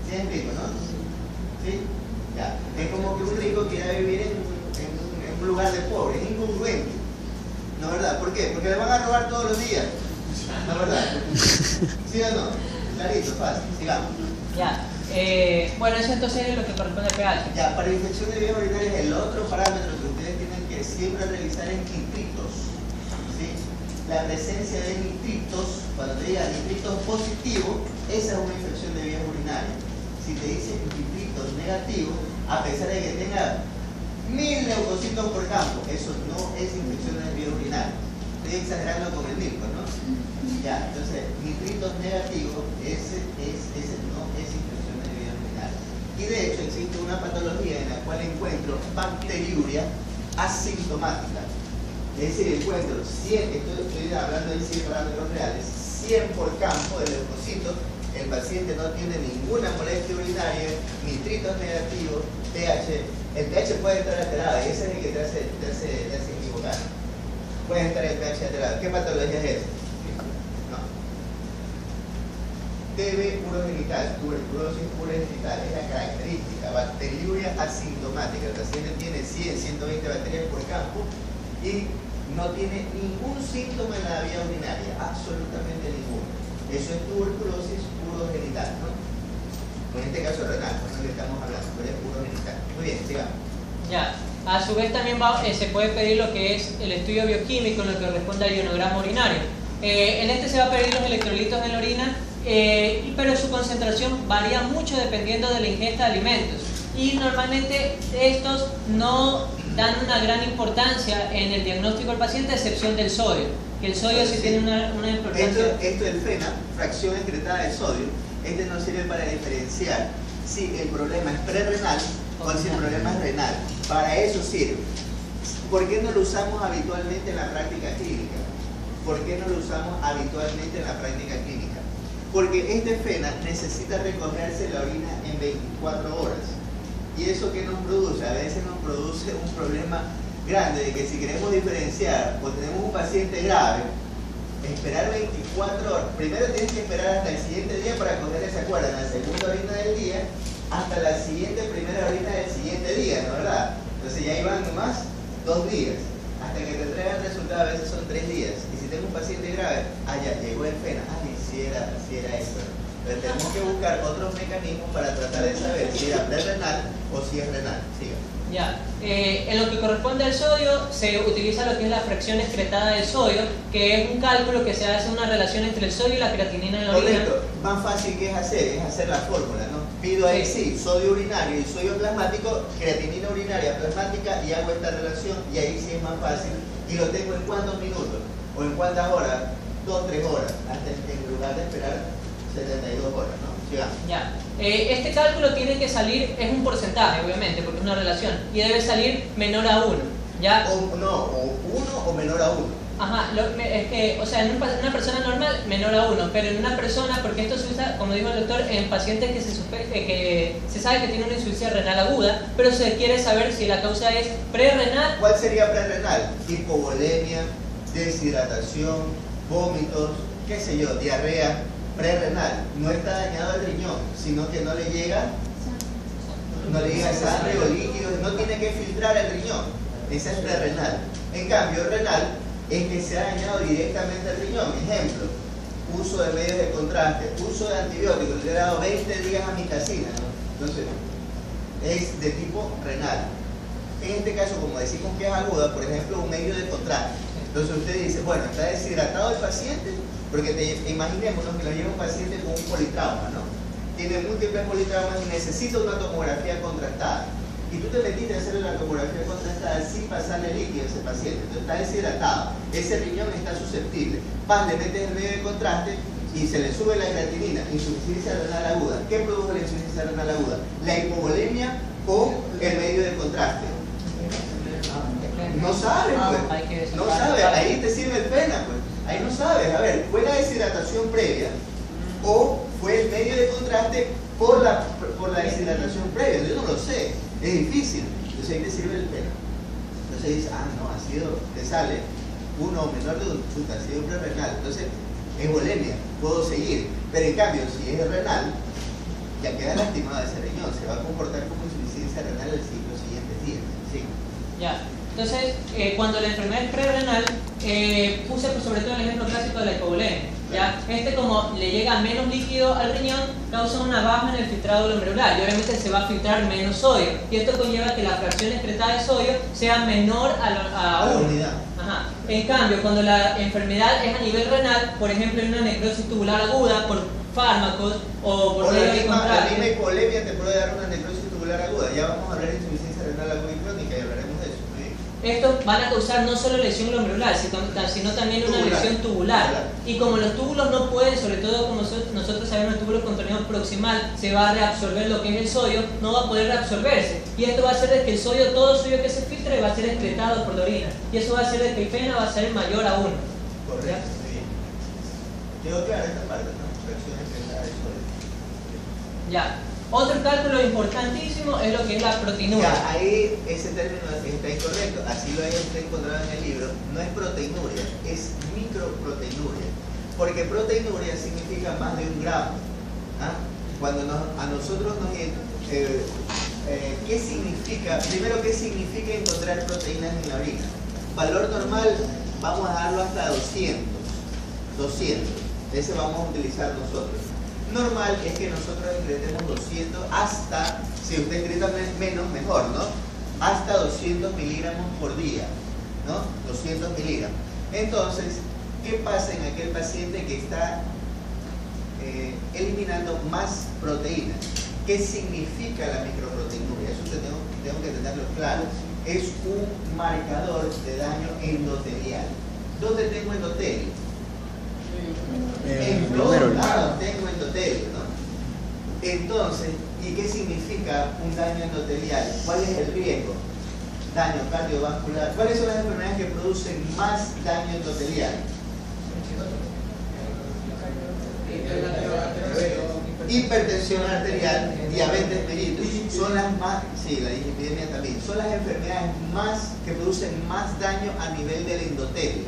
¿Sí me explico, no? ¿Sí? Ya. Es como que un rico quiera vivir en un lugar de pobre, es incongruente. ¿No es verdad? ¿Por qué? Porque le van a robar todos los días. ¿No es verdad? ¿Sí o no? Clarito, fácil. Sigamos. Ya. Bueno, eso entonces es lo que corresponde al pH. Ya, para infección de vías urinarias, el otro parámetro que ustedes tienen que siempre revisar es nitritos. ¿Sí? La presencia de nitritos, cuando te diga nitritos positivos, esa es una infección de vías urinarias. Si te dice nitritos negativos, a pesar de que tenga 1000 leucocitos por campo, eso no es infección de vías urinarias. Estoy exagerando con el 1000, ¿no? Ya, entonces, nitritos negativos, ese no es infección de vías urinarias. Y de hecho existe una patología en la cual encuentro bacteriuria asintomática. Es decir, encuentro 100, estoy hablando de 100 parámetros reales, 100 por campo de leucocitos. El paciente no tiene ninguna molestia urinaria, nitritos negativos, pH. El pH puede estar alterado y ese es el que te hace equivocar. Puede estar el pH alterado. ¿Qué patología es esa? No. TB urogenital, tuberculosis urogenital, es la característica. Bacteriuria asintomática. El paciente tiene 100, 120 bacterias por campo y no tiene ningún síntoma en la vía urinaria, absolutamente ninguno. Eso es tuberculosis urogenital, ¿no? En este caso renal, no es lo que estamos hablando, pero es urogenital. Muy bien, sigamos. Ya. A su vez también se puede pedir lo que es el estudio bioquímico en lo que corresponde al ionograma urinario. En este se va a pedir los electrolitos en la orina, pero su concentración varía mucho dependiendo de la ingesta de alimentos. Y normalmente estos no dan una gran importancia en el diagnóstico del paciente, a excepción del sodio. Que el sodio sí tiene una importancia. Esto del FENA, fracción excretada de sodio, este nos sirve para diferenciar si el problema es prerrenal o si el problema es renal. Para eso sirve. ¿Por qué no lo usamos habitualmente en la práctica clínica? ¿Por qué no lo usamos habitualmente en la práctica clínica? Porque este FENA necesita recogerse la orina en 24 horas. ¿Y eso qué nos produce? A veces nos produce un problema grande de que si queremos diferenciar o tenemos un paciente grave, esperar 24 horas. Primero tienes que esperar hasta el siguiente día para coger esa cuerda, en la segunda orina del día, hasta la siguiente primera orina del siguiente día, ¿no es verdad? Entonces ya ahí van nomás 2 días. Hasta que te traigan el resultado, a veces son 3 días. Y si tengo un paciente grave, ya llegó el FENA, si era eso. Pero tenemos que buscar otros mecanismos para tratar de saber si era prerrenal o si es renal. Siga. Ya. En lo que corresponde al sodio, se utiliza lo que es la fracción excretada del sodio, que es un cálculo que se hace una relación entre el sodio y la creatinina en la orina. Correcto. Más fácil que es hacer la fórmula, ¿no? Pido ahí sí, sodio urinario y sodio plasmático, creatinina urinaria plasmática y hago esta relación y ahí sí es más fácil. ¿Y lo tengo en cuántos minutos? ¿O en cuántas horas? 2 o 3 horas, hasta en lugar de esperar 72 horas, ¿no? Sigamos. Ya. Este cálculo tiene que salir, es un porcentaje obviamente, porque es una relación, y debe salir menor a 1. ¿Ya? O 1 o menor a 1. Ajá, es que, o sea, en una persona normal menor a 1, pero en una persona, porque esto se usa, como dijo el doctor, en pacientes que se sabe que tienen una insuficiencia renal aguda, pero se quiere saber si la causa es prerrenal. ¿Cuál sería prerrenal? Hipovolemia, deshidratación, vómitos, qué sé yo, diarrea. prerrenal. No está dañado el riñón, sino que no le llega sangre o líquidos, no tiene que filtrar el riñón. Esa es prerrenal. En cambio, renal es que se ha dañado directamente el riñón. Ejemplo, uso de medios de contraste, uso de antibióticos, le he dado 20 días amicacina, ¿no? Entonces, es de tipo renal. En este caso, como decimos que es aguda, por ejemplo, un medio de contraste. Entonces usted dice, bueno, está deshidratado el paciente, porque imaginémonos que lo lleva un paciente con un politrauma, ¿no? Tiene múltiples politraumas y necesita una tomografía contrastada. Y tú te metiste a hacerle la tomografía contrastada sin pasarle líquido a ese paciente. Entonces está deshidratado, ese riñón está susceptible. Le metes el medio de contraste y se le sube la creatinina, insuficiencia renal aguda. ¿Qué produjo la insuficiencia renal aguda? La hipovolemia o el medio de contraste. No sabes, pues. No sabes, ahí te sirve el pena, pues. Ahí no sabes. A ver, ¿fue la deshidratación previa o fue el medio de contraste por la deshidratación previa? Yo no lo sé, es difícil. Entonces ahí te sirve el pena. Entonces dices, no, ha sido, te sale uno menor de un chuta, ha sido prerrenal. Entonces es volemia, puedo seguir. Pero en cambio, si es renal, ya queda lastimado ese riñón, se va a comportar como insuficiencia renal los siguientes días. ¿Sí? Ya. Entonces, cuando la enfermedad es prerrenal, puse sobre todo el ejemplo clásico de la hipovolemia. ¿Ya? Como le llega menos líquido al riñón, causa una baja en el filtrado glomerular y obviamente se va a filtrar menos sodio. Y esto conlleva que la fracción excretada de sodio sea menor a la unidad. Ajá. En cambio, cuando la enfermedad es a nivel renal, por ejemplo, en una necrosis tubular aguda por fármacos o por la misma hipovolemia te puede dar una necrosis tubular aguda. Ya vamos a hablar de insuficiencia renal aguda y crónica y hablaremos de eso. Estos van a causar no solo lesión glomerular, sino también una lesión tubular. Y como los túbulos no pueden, sobre todo como nosotros sabemos, el túbulo contorneado proximal se va a reabsorber lo que es el sodio, no va a poder reabsorberse. Y esto va a hacer de que el sodio, todo sodio que se filtre, va a ser excretado por la orina. Y eso va a hacer de que el pena va a ser mayor a 1. Correcto, muy bien. Quedó clara esta parte, ¿no? Fracción excretada de sodio. Ya. Otro cálculo importantísimo es lo que es la proteinuria. Ya, ahí ese término está incorrecto, así lo hayas encontrado en el libro. No es proteinuria, es microproteinuria. Porque proteinuria significa más de 1 gramo. Cuando a nosotros nos... ¿qué significa? Primero, ¿qué significa encontrar proteínas en la orina? Valor normal, vamos a darlo hasta 200. 200. Ese vamos a utilizar nosotros. Normal es que nosotros excretemos 200 hasta, si usted excreta menos, mejor, ¿no? Hasta 200 miligramos por día, ¿no? 200 miligramos. Entonces, ¿qué pasa en aquel paciente que está eliminando más proteínas? ¿Qué significa la microproteinuria? Eso tengo que tenerlo claro. Es un marcador de daño endotelial. ¿Dónde tengo endotelio? En todos lados tengo endotelio, ¿no? Entonces, ¿y qué significa un daño endotelial? ¿Cuál es el riesgo? Daño cardiovascular. ¿Cuáles son las enfermedades que producen más daño endotelial? Hipertensión arterial, diabetes mellitus, son las más, sí, la dislipidemia también, son las enfermedades que producen más daño a nivel del endotelio.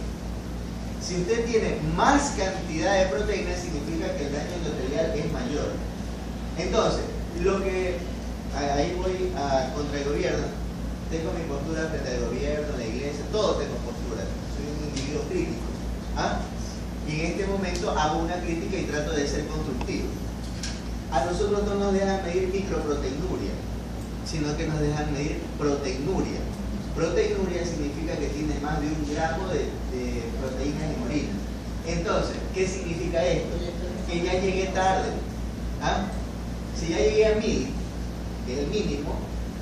Si usted tiene más cantidad de proteínas, significa que el daño endotelial es mayor. Entonces, ahí voy contra el gobierno, tengo mi postura frente al gobierno, la iglesia, todos tengo postura, soy un individuo crítico. Y en este momento hago una crítica y trato de ser constructivo. A nosotros no nos dejan medir microproteinuria, sino que nos dejan medir proteinuria. Proteinuria significa que tiene más de 1 gramo de proteínas en orina. Entonces, ¿qué significa esto? Que ya llegué tarde. Si ya llegué a 1000, que es el mínimo,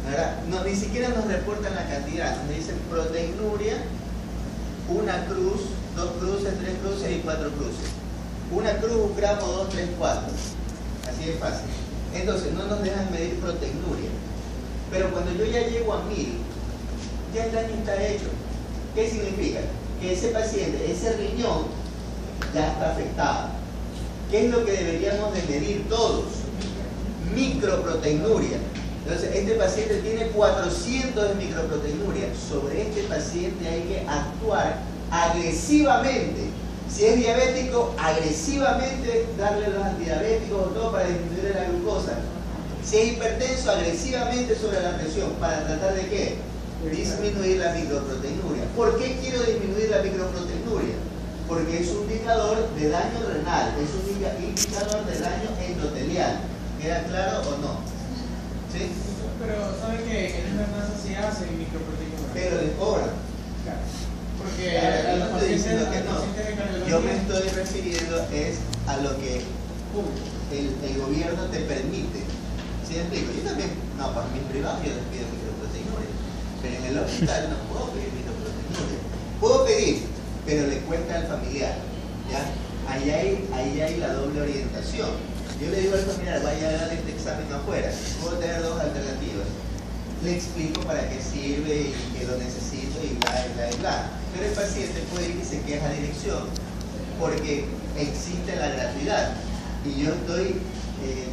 ¿verdad? No, ni siquiera nos reportan la cantidad. Nos dicen proteinuria, 1 cruz, 2 cruces, 3 cruces y 4 cruces. 1 cruz, 1 gramo, 2, 3, 4. Así de fácil. Entonces, no nos dejan medir proteinuria. Pero cuando yo ya llego a 1000, ya el daño está hecho. ¿Qué significa? Que ese paciente, ese riñón, ya está afectado. ¿Qué es lo que deberíamos de medir todos? Microproteinuria. Entonces, este paciente tiene 400 de microproteinuria. Sobre este paciente hay que actuar agresivamente. Si es diabético, agresivamente darle los antidiabéticos o todo para disminuir la glucosa. Si es hipertenso, agresivamente sobre la presión. ¿Para tratar de qué? Disminuir la microproteinuria. ¿Por qué quiero disminuir la microproteinuria? Porque es un indicador de daño renal, es un indicador de daño endotelial. ¿Queda claro o no? ¿Sí? Pero ¿sabe que en una masa se hace microproteinuria? Pero les cobran. Claro. Porque Claro, a yo los no estoy diciendo que no. pacientes de cardiología... Yo me estoy refiriendo es a lo que el gobierno te permite. ¿Sí me explico? Yo también, no, para mis privados yo les pido microproteinuria, pero en el hospital no puedo pedir microproteinuria. Puedo pedir, pero le cuesta al familiar. ¿Ya? Ahí hay la doble orientación. Yo le digo al familiar, vaya a dar este examen afuera. Puedo tener dos alternativas. Le explico para qué sirve y que lo necesito y bla, bla, bla. Pero el paciente puede ir y se queja a dirección porque existe la gratuidad y yo estoy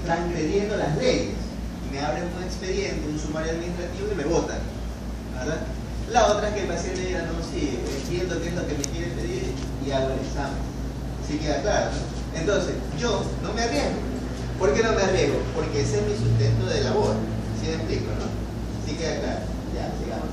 transgrediendo las leyes. Me abren un expediente, un sumario administrativo y me votan, ¿verdad? La otra es que el paciente diga, no, sí, entiendo qué es lo que me quiere pedir y hago el examen. ¿Sí queda claro? ¿No? Entonces, yo no me arriesgo. ¿Por qué no me arriesgo? Porque ese es mi sustento de labor. ¿Sí me explico, no? ¿Sí queda claro? Ya, sigamos.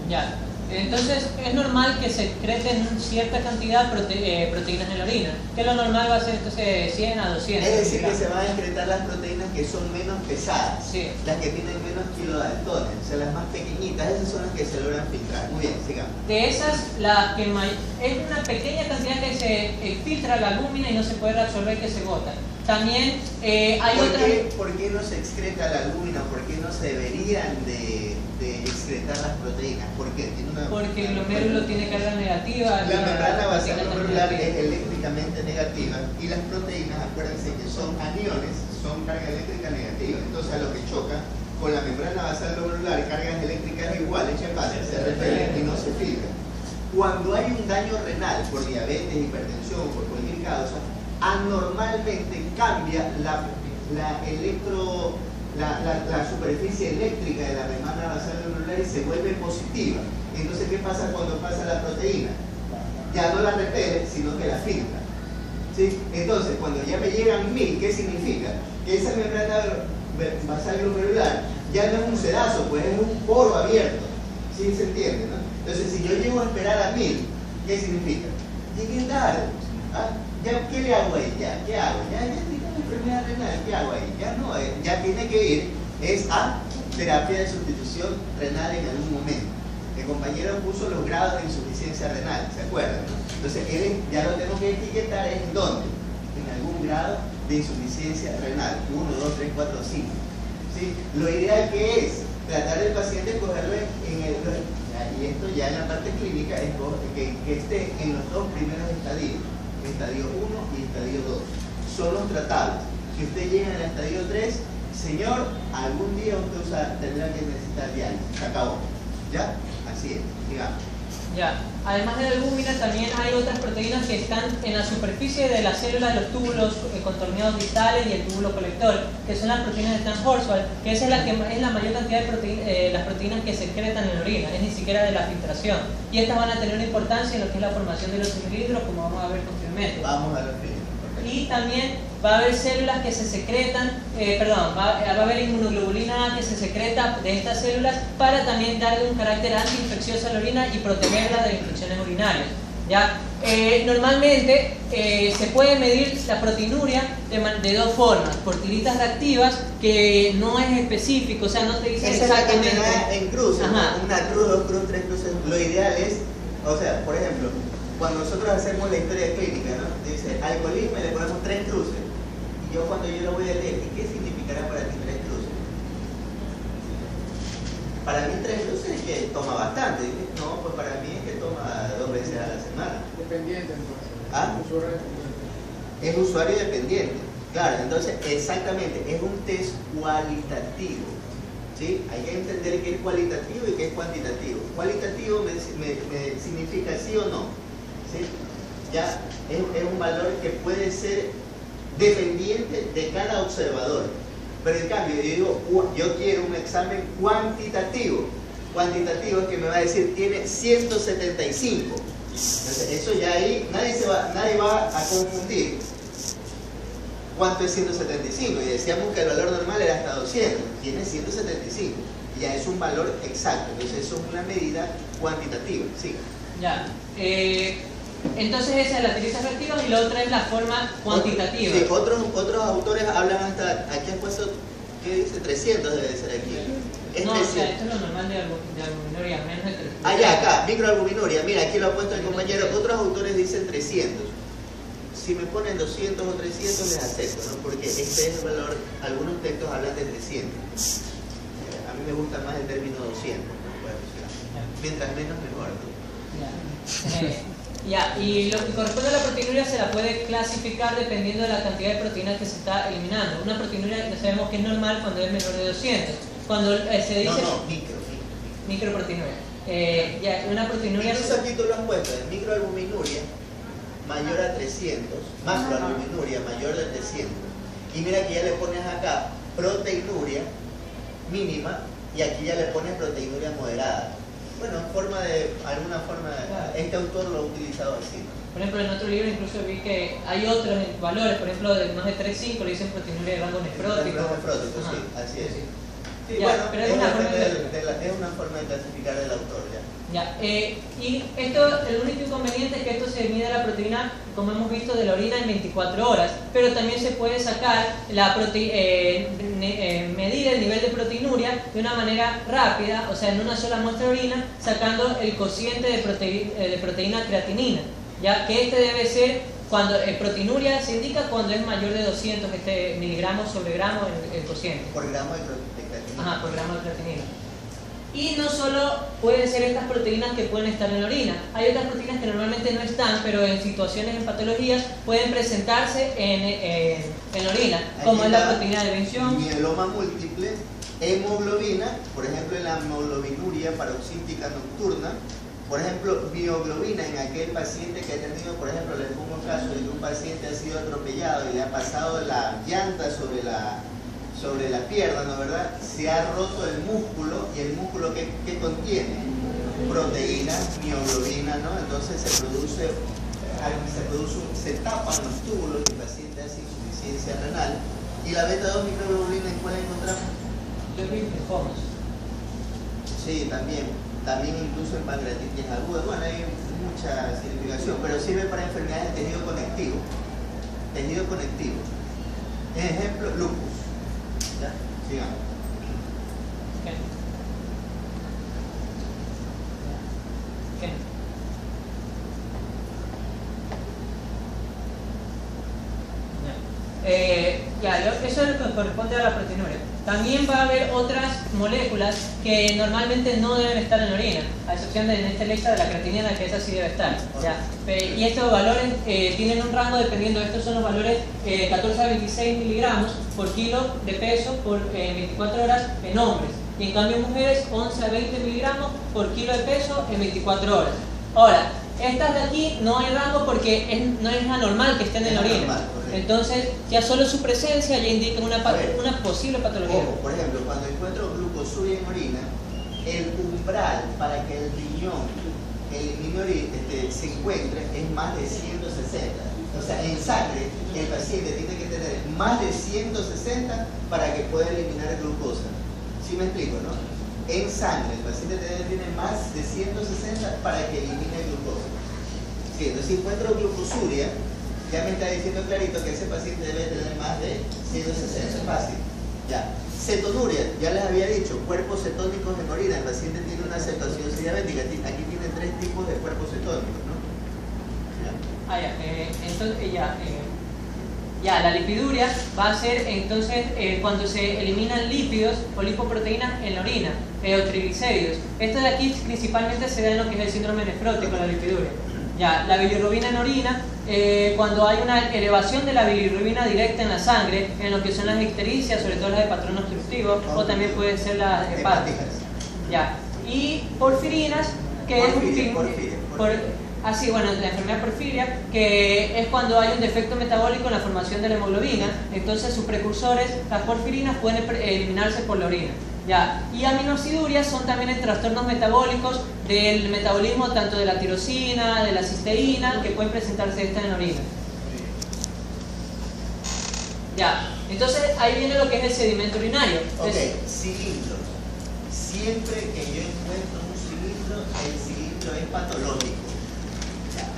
Ya. Entonces, es normal que se excreten cierta cantidad de proteínas en la orina, que lo normal va a ser entonces 100 a 200. Es decir, que se van a excretar las proteínas que son menos pesadas, sí, las que tienen menos kilodaltones, o sea, las más pequeñitas, esas son las que se logran filtrar. Muy bien, sigamos. De esas, la que es una pequeña cantidad que se filtra la albúmina y no se puede reabsorber, que se bota. También hay otras... ¿Por qué no se excreta la albúmina? ¿Por qué no se deberían de excretar las proteínas? ¿Por qué? Porque el glomérulo tiene carga negativa. La membrana basal glomerular es eléctricamente negativa y las proteínas, acuérdense que son aniones, son carga eléctrica negativa. Entonces a lo que choca con la membrana basal glomerular, cargas eléctricas iguales, ¿qué pasa? Se repelen y no se filtran. Cuando hay un daño renal por diabetes, hipertensión, por cualquier causa, anormalmente cambia la superficie eléctrica de la membrana basal glomerular y se vuelve positiva. Entonces, ¿qué pasa cuando pasa la proteína? Ya no la repele, sino que la filtra. ¿Sí? Entonces, cuando ya me llegan 1000, ¿qué significa? Que esa membrana basal glomerular ya no es un sedazo, pues es un poro abierto. ¿Sí se entiende, no? Entonces, si yo llego a esperar a 1000, ¿qué significa? Llegué tarde. ¿Ah? ¿Ya, ¿qué le hago ahí? ¿Qué hago? Ya tengo una enfermedad renal, ¿qué hago ahí? Ya no, ya tiene que ir a terapia de sustitución renal en algún momento. El compañero puso los grados de insuficiencia renal, ¿se acuerdan? ¿No? Entonces, ya lo tengo que etiquetar en dónde, en algún grado de insuficiencia renal, 1, 2, 3, 4, 5. ¿Sí? Lo ideal que es tratar al paciente, cogerlo en el... Y esto ya en la parte clínica es que esté en los dos primeros estadios. Estadio 1 y estadio 2 son los tratables. Si usted llega en el estadio 3, señor, algún día usted tendrá que necesitar diálisis. Se acabó. ¿Ya? Así es, digamos. Ya. Además de la albúmina, también hay otras proteínas que están en la superficie de las células de los túbulos contorneados distales y el túbulo colector, que son las proteínas de Stan-Horswald, que esa es la que es la mayor cantidad de las proteínas que se excretan en la orina, es ni siquiera de la filtración. Y estas van a tener una importancia en lo que es la formación de los cilindros, como vamos a ver posteriormente. Vamos a los cilindros. Y también va a haber células que se secretan, va a haber inmunoglobulina A que se secreta de estas células para también darle un carácter antiinfeccioso a la orina y protegerla de infecciones urinarias. ¿Ya? Normalmente se puede medir la proteinuria de dos formas, por tiritas reactivas, que no es específico, o sea, no te dice exactamente. Esa es la que me da en cruces, ¿no? Una cruz, dos cruces, tres cruces. Lo ideal es, o sea, por ejemplo, cuando nosotros hacemos la historia clínica, ¿no? Dice alcoholismo y le ponemos 3 cruces. Y yo cuando yo lo voy a leer, ¿qué significará para ti 3 cruces? Para mí 3 cruces es que toma bastante. No, pues para mí es que toma 2 veces a la semana. Dependiente entonces. ¿Ah? Usuario dependiente. Es usuario dependiente. Claro, entonces exactamente, es un test cualitativo. ¿Sí? Hay que entender qué es cualitativo y qué es cuantitativo. Cualitativo me significa sí o no. ¿Sí? Ya es un valor que puede ser dependiente de cada observador. Pero en cambio, yo quiero un examen cuantitativo. Cuantitativo es que me va a decir tiene 175. Entonces, eso ya ahí nadie va confundir cuánto es 175 y decíamos que el valor normal era hasta 200, tiene 175, ya es un valor exacto, entonces eso es una medida cuantitativa. Sí. Ya. Entonces esa es la teoría reactiva y la otra es la forma cuantitativa. Sí, otros autores hablan hasta, aquí han puesto, ¿qué dice? 300 debe ser aquí. Es no, 300. o sea, esto es lo normal de albuminoria, menos de 300. Ah, ya, acá, microalbuminuria, mira, aquí lo ha puesto el compañero, otros autores dicen 300. Si me ponen 200 o 300 les acepto, ¿no? Porque este es el valor, algunos textos hablan de 300. A mí me gusta más el término 200, ¿no? Mientras menos mejor, ¿no? Ya, y lo que corresponde a la proteinuria se la puede clasificar dependiendo de la cantidad de proteínas que se está eliminando. Una proteinuria ya sabemos que es normal cuando es menor de 200. Cuando se dice... Microproteinuria. Ya, una proteinuria... Incluso aquí tú lo has puesto, microalbuminuria mayor a 300, macroalbuminuria mayor de 300. Y mira que ya le pones acá proteinuria mínima y aquí ya le pones proteinuria moderada. Bueno, alguna forma, este autor lo ha utilizado así, ¿no? Por ejemplo, en otro libro incluso vi que hay otros valores, por ejemplo, de más de 3,5 le dicen proteinuria de rango nefrótico. Nefrótico, sí, así es. Sí, ya, bueno, pero es una forma de clasificar del autor, ya. Ya, y esto, el único inconveniente es que esto se mide la proteína, como hemos visto, de la orina en 24 horas, pero también se puede sacar medir el nivel de proteinuria de una manera rápida, o sea, en una sola muestra de orina, sacando el cociente de proteína creatinina, ya que este debe ser, cuando proteinuria se indica cuando es mayor de 200 miligramos sobre gramo el cociente. Por gramo de creatinina. Ajá, por gramo de creatinina. Y no solo pueden ser estas proteínas que pueden estar en la orina, hay otras proteínas que normalmente no están, pero en situaciones, en patologías, pueden presentarse en la orina, como es la proteína de Benson. Mieloma múltiple, hemoglobina, por ejemplo en la hemoglobinuria paroxística nocturna, por ejemplo mioglobina en aquel paciente que ha tenido, por ejemplo, les pongo un caso de que un paciente ha sido atropellado y le ha pasado la llanta sobre la pierna, ¿no se ha roto el músculo y el músculo que contiene proteína, mioglobina, ¿no? Entonces se tapan los túbulos y el paciente hace insuficiencia renal. Y la beta 2 microglobulina, ¿en cuál encontramos? Los linfomas. Sí, también incluso en pancreatitis aguda. Bueno, hay mucha significación, pero sirve para enfermedades de tejido conectivo. Ejemplo, lupus. ¿Ya? Sigamos. Okay. Eso es lo que corresponde a la proteinuria. También va a haber otras moléculas que normalmente no deben estar en la orina, a excepción de en esta lista de la creatinina, que esa sí debe estar. ¿Ya? Y estos valores tienen un rango dependiendo, estos son los valores 14 a 26 miligramos por kilo de peso por 24 horas en hombres. Y en cambio en mujeres 11 a 20 miligramos por kilo de peso en 24 horas. Ahora, estas de aquí no hay rango porque no es anormal que estén en la orina. Entonces, ya solo su presencia ya indica una posible patología. Ojo, por ejemplo, cuando encuentro glucosuria en orina, el umbral para que el riñón se encuentre es más de 160. O sea, en sangre el paciente tiene que tener más de 160 para que pueda eliminar glucosa. ¿Sí me explico, no? En sangre el paciente tiene más de 160 para que elimine glucosa. Sí, entonces si encuentro glucosuria, ya me está diciendo clarito que ese paciente debe tener más de 160, fácil. Ya. Cetonuria, ya les había dicho, cuerpos cetónicos en orina. El paciente tiene una cetoacidosis diabética. Aquí tiene 3 tipos de cuerpos cetónicos, ¿no? Ya. Entonces, la lipiduria va a ser entonces cuando se eliminan lípidos o lipoproteínas en la orina, o triglicéridos. Esto de aquí principalmente se da en lo que es el síndrome nefrótico, la lipiduria. Ya, la bilirrubina en orina, cuando hay una elevación de la bilirrubina directa en la sangre, en lo que son las ictericias, sobre todo las de patrón obstructivo, o también pueden ser las hepáticas. Ya. Y porfirinas, que es la enfermedad porfiria, que es cuando hay un defecto metabólico en la formación de la hemoglobina, entonces sus precursores, las porfirinas, pueden eliminarse por la orina. Ya. Y aminoacidurias son también trastornos metabólicos del metabolismo tanto de la tirosina, de la cisteína, que pueden presentarse esta en la orina. Ya, entonces ahí viene lo que es el sedimento urinario. Ok, cilindros. Siempre que yo encuentro un cilindro, el cilindro es patológico.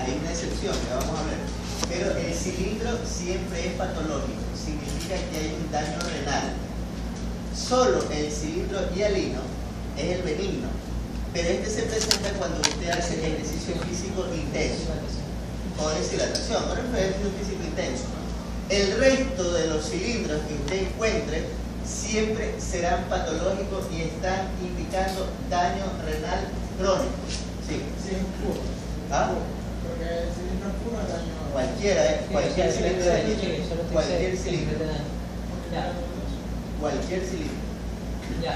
Hay una excepción que vamos a ver. Pero el cilindro siempre es patológico. Significa que hay un daño renal. Solo el cilindro hialino es el benigno. Pero este se presenta cuando usted hace ejercicio físico intenso. O deshidratación, o ejercicio físico intenso. El resto de los cilindros que usted encuentre siempre serán patológicos y están indicando daño renal crónico. Sí. Sí, es puro. ¿Ah? Porque el cilindro puro es daño. Cualquier cilindro de cualquier cilindro. Ya. Cualquier cilindro. Ya.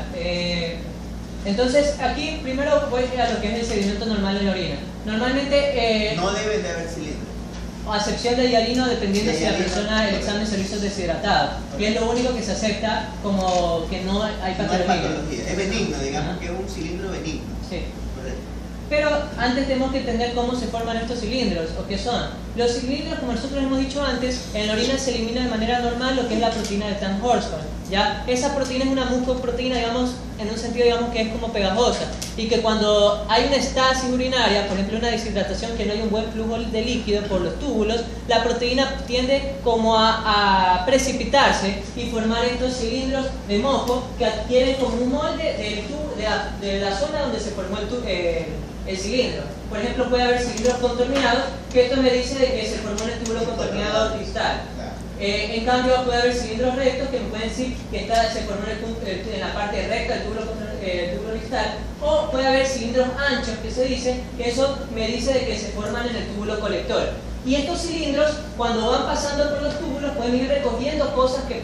Entonces aquí primero voy a lo que es el sedimento normal en la orina. Normalmente no deben de haber cilindros. a excepción de hialino, dependiendo De si la hialino, persona el examen se lo hizo deshidratado, que es lo único que se acepta como que no hay No hay patología. patología. Es benigno, digamos. Ajá. Que es un cilindro benigno. Sí. Correcto. Pero antes tenemos que entender cómo se forman estos cilindros, o qué son. Los cilindros, como nosotros hemos dicho antes, en la orina se elimina de manera normal lo que es la proteína de Thann-Horsfall, ¿ya? Esa proteína es una mucoproteína, digamos, en un sentido, digamos, que es como pegajosa, y que cuando hay una estasis urinaria, por ejemplo una deshidratación, que no hay un buen flujo de líquido por los túbulos, la proteína tiende como a precipitarse y formar estos cilindros de moco que adquieren como un molde de la zona donde se formó el cilindro. Por ejemplo, puede haber cilindros contorneados, que esto me dice de que se formó en el túbulo contorneado distal. En cambio, puede haber cilindros rectos que me pueden decir que se formó en la parte recta del túbulo distal. O puede haber cilindros anchos, que se dice que eso me dice de que se forman en el túbulo colector. Y estos cilindros, cuando van pasando por los túbulos, pueden ir recogiendo cosas que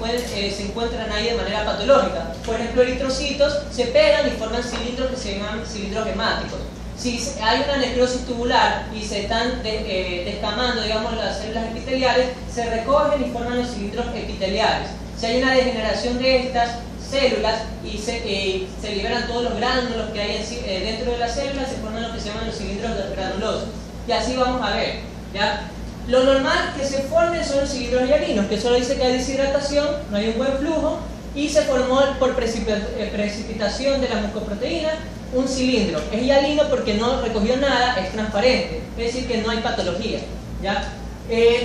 se encuentran ahí de manera patológica. Por ejemplo, eritrocitos se pegan y forman cilindros que se llaman cilindros hemáticos. Si hay una necrosis tubular y se están descamando, digamos, las células epiteliales, se recogen y forman los cilindros epiteliales. Si hay una degeneración de estas células y se liberan todos los gránulos que hay dentro de las células, se forman lo que se llaman los cilindros granulosos. Y así vamos a ver, ¿ya? Lo normal que se formen son los cilindros hialinos, que solo dice que hay deshidratación, no hay un buen flujo, y se formó por precipitación de la mucoproteína un cilindro. Es hialino porque no recogió nada, es transparente, es decir que no hay patología, ¿ya?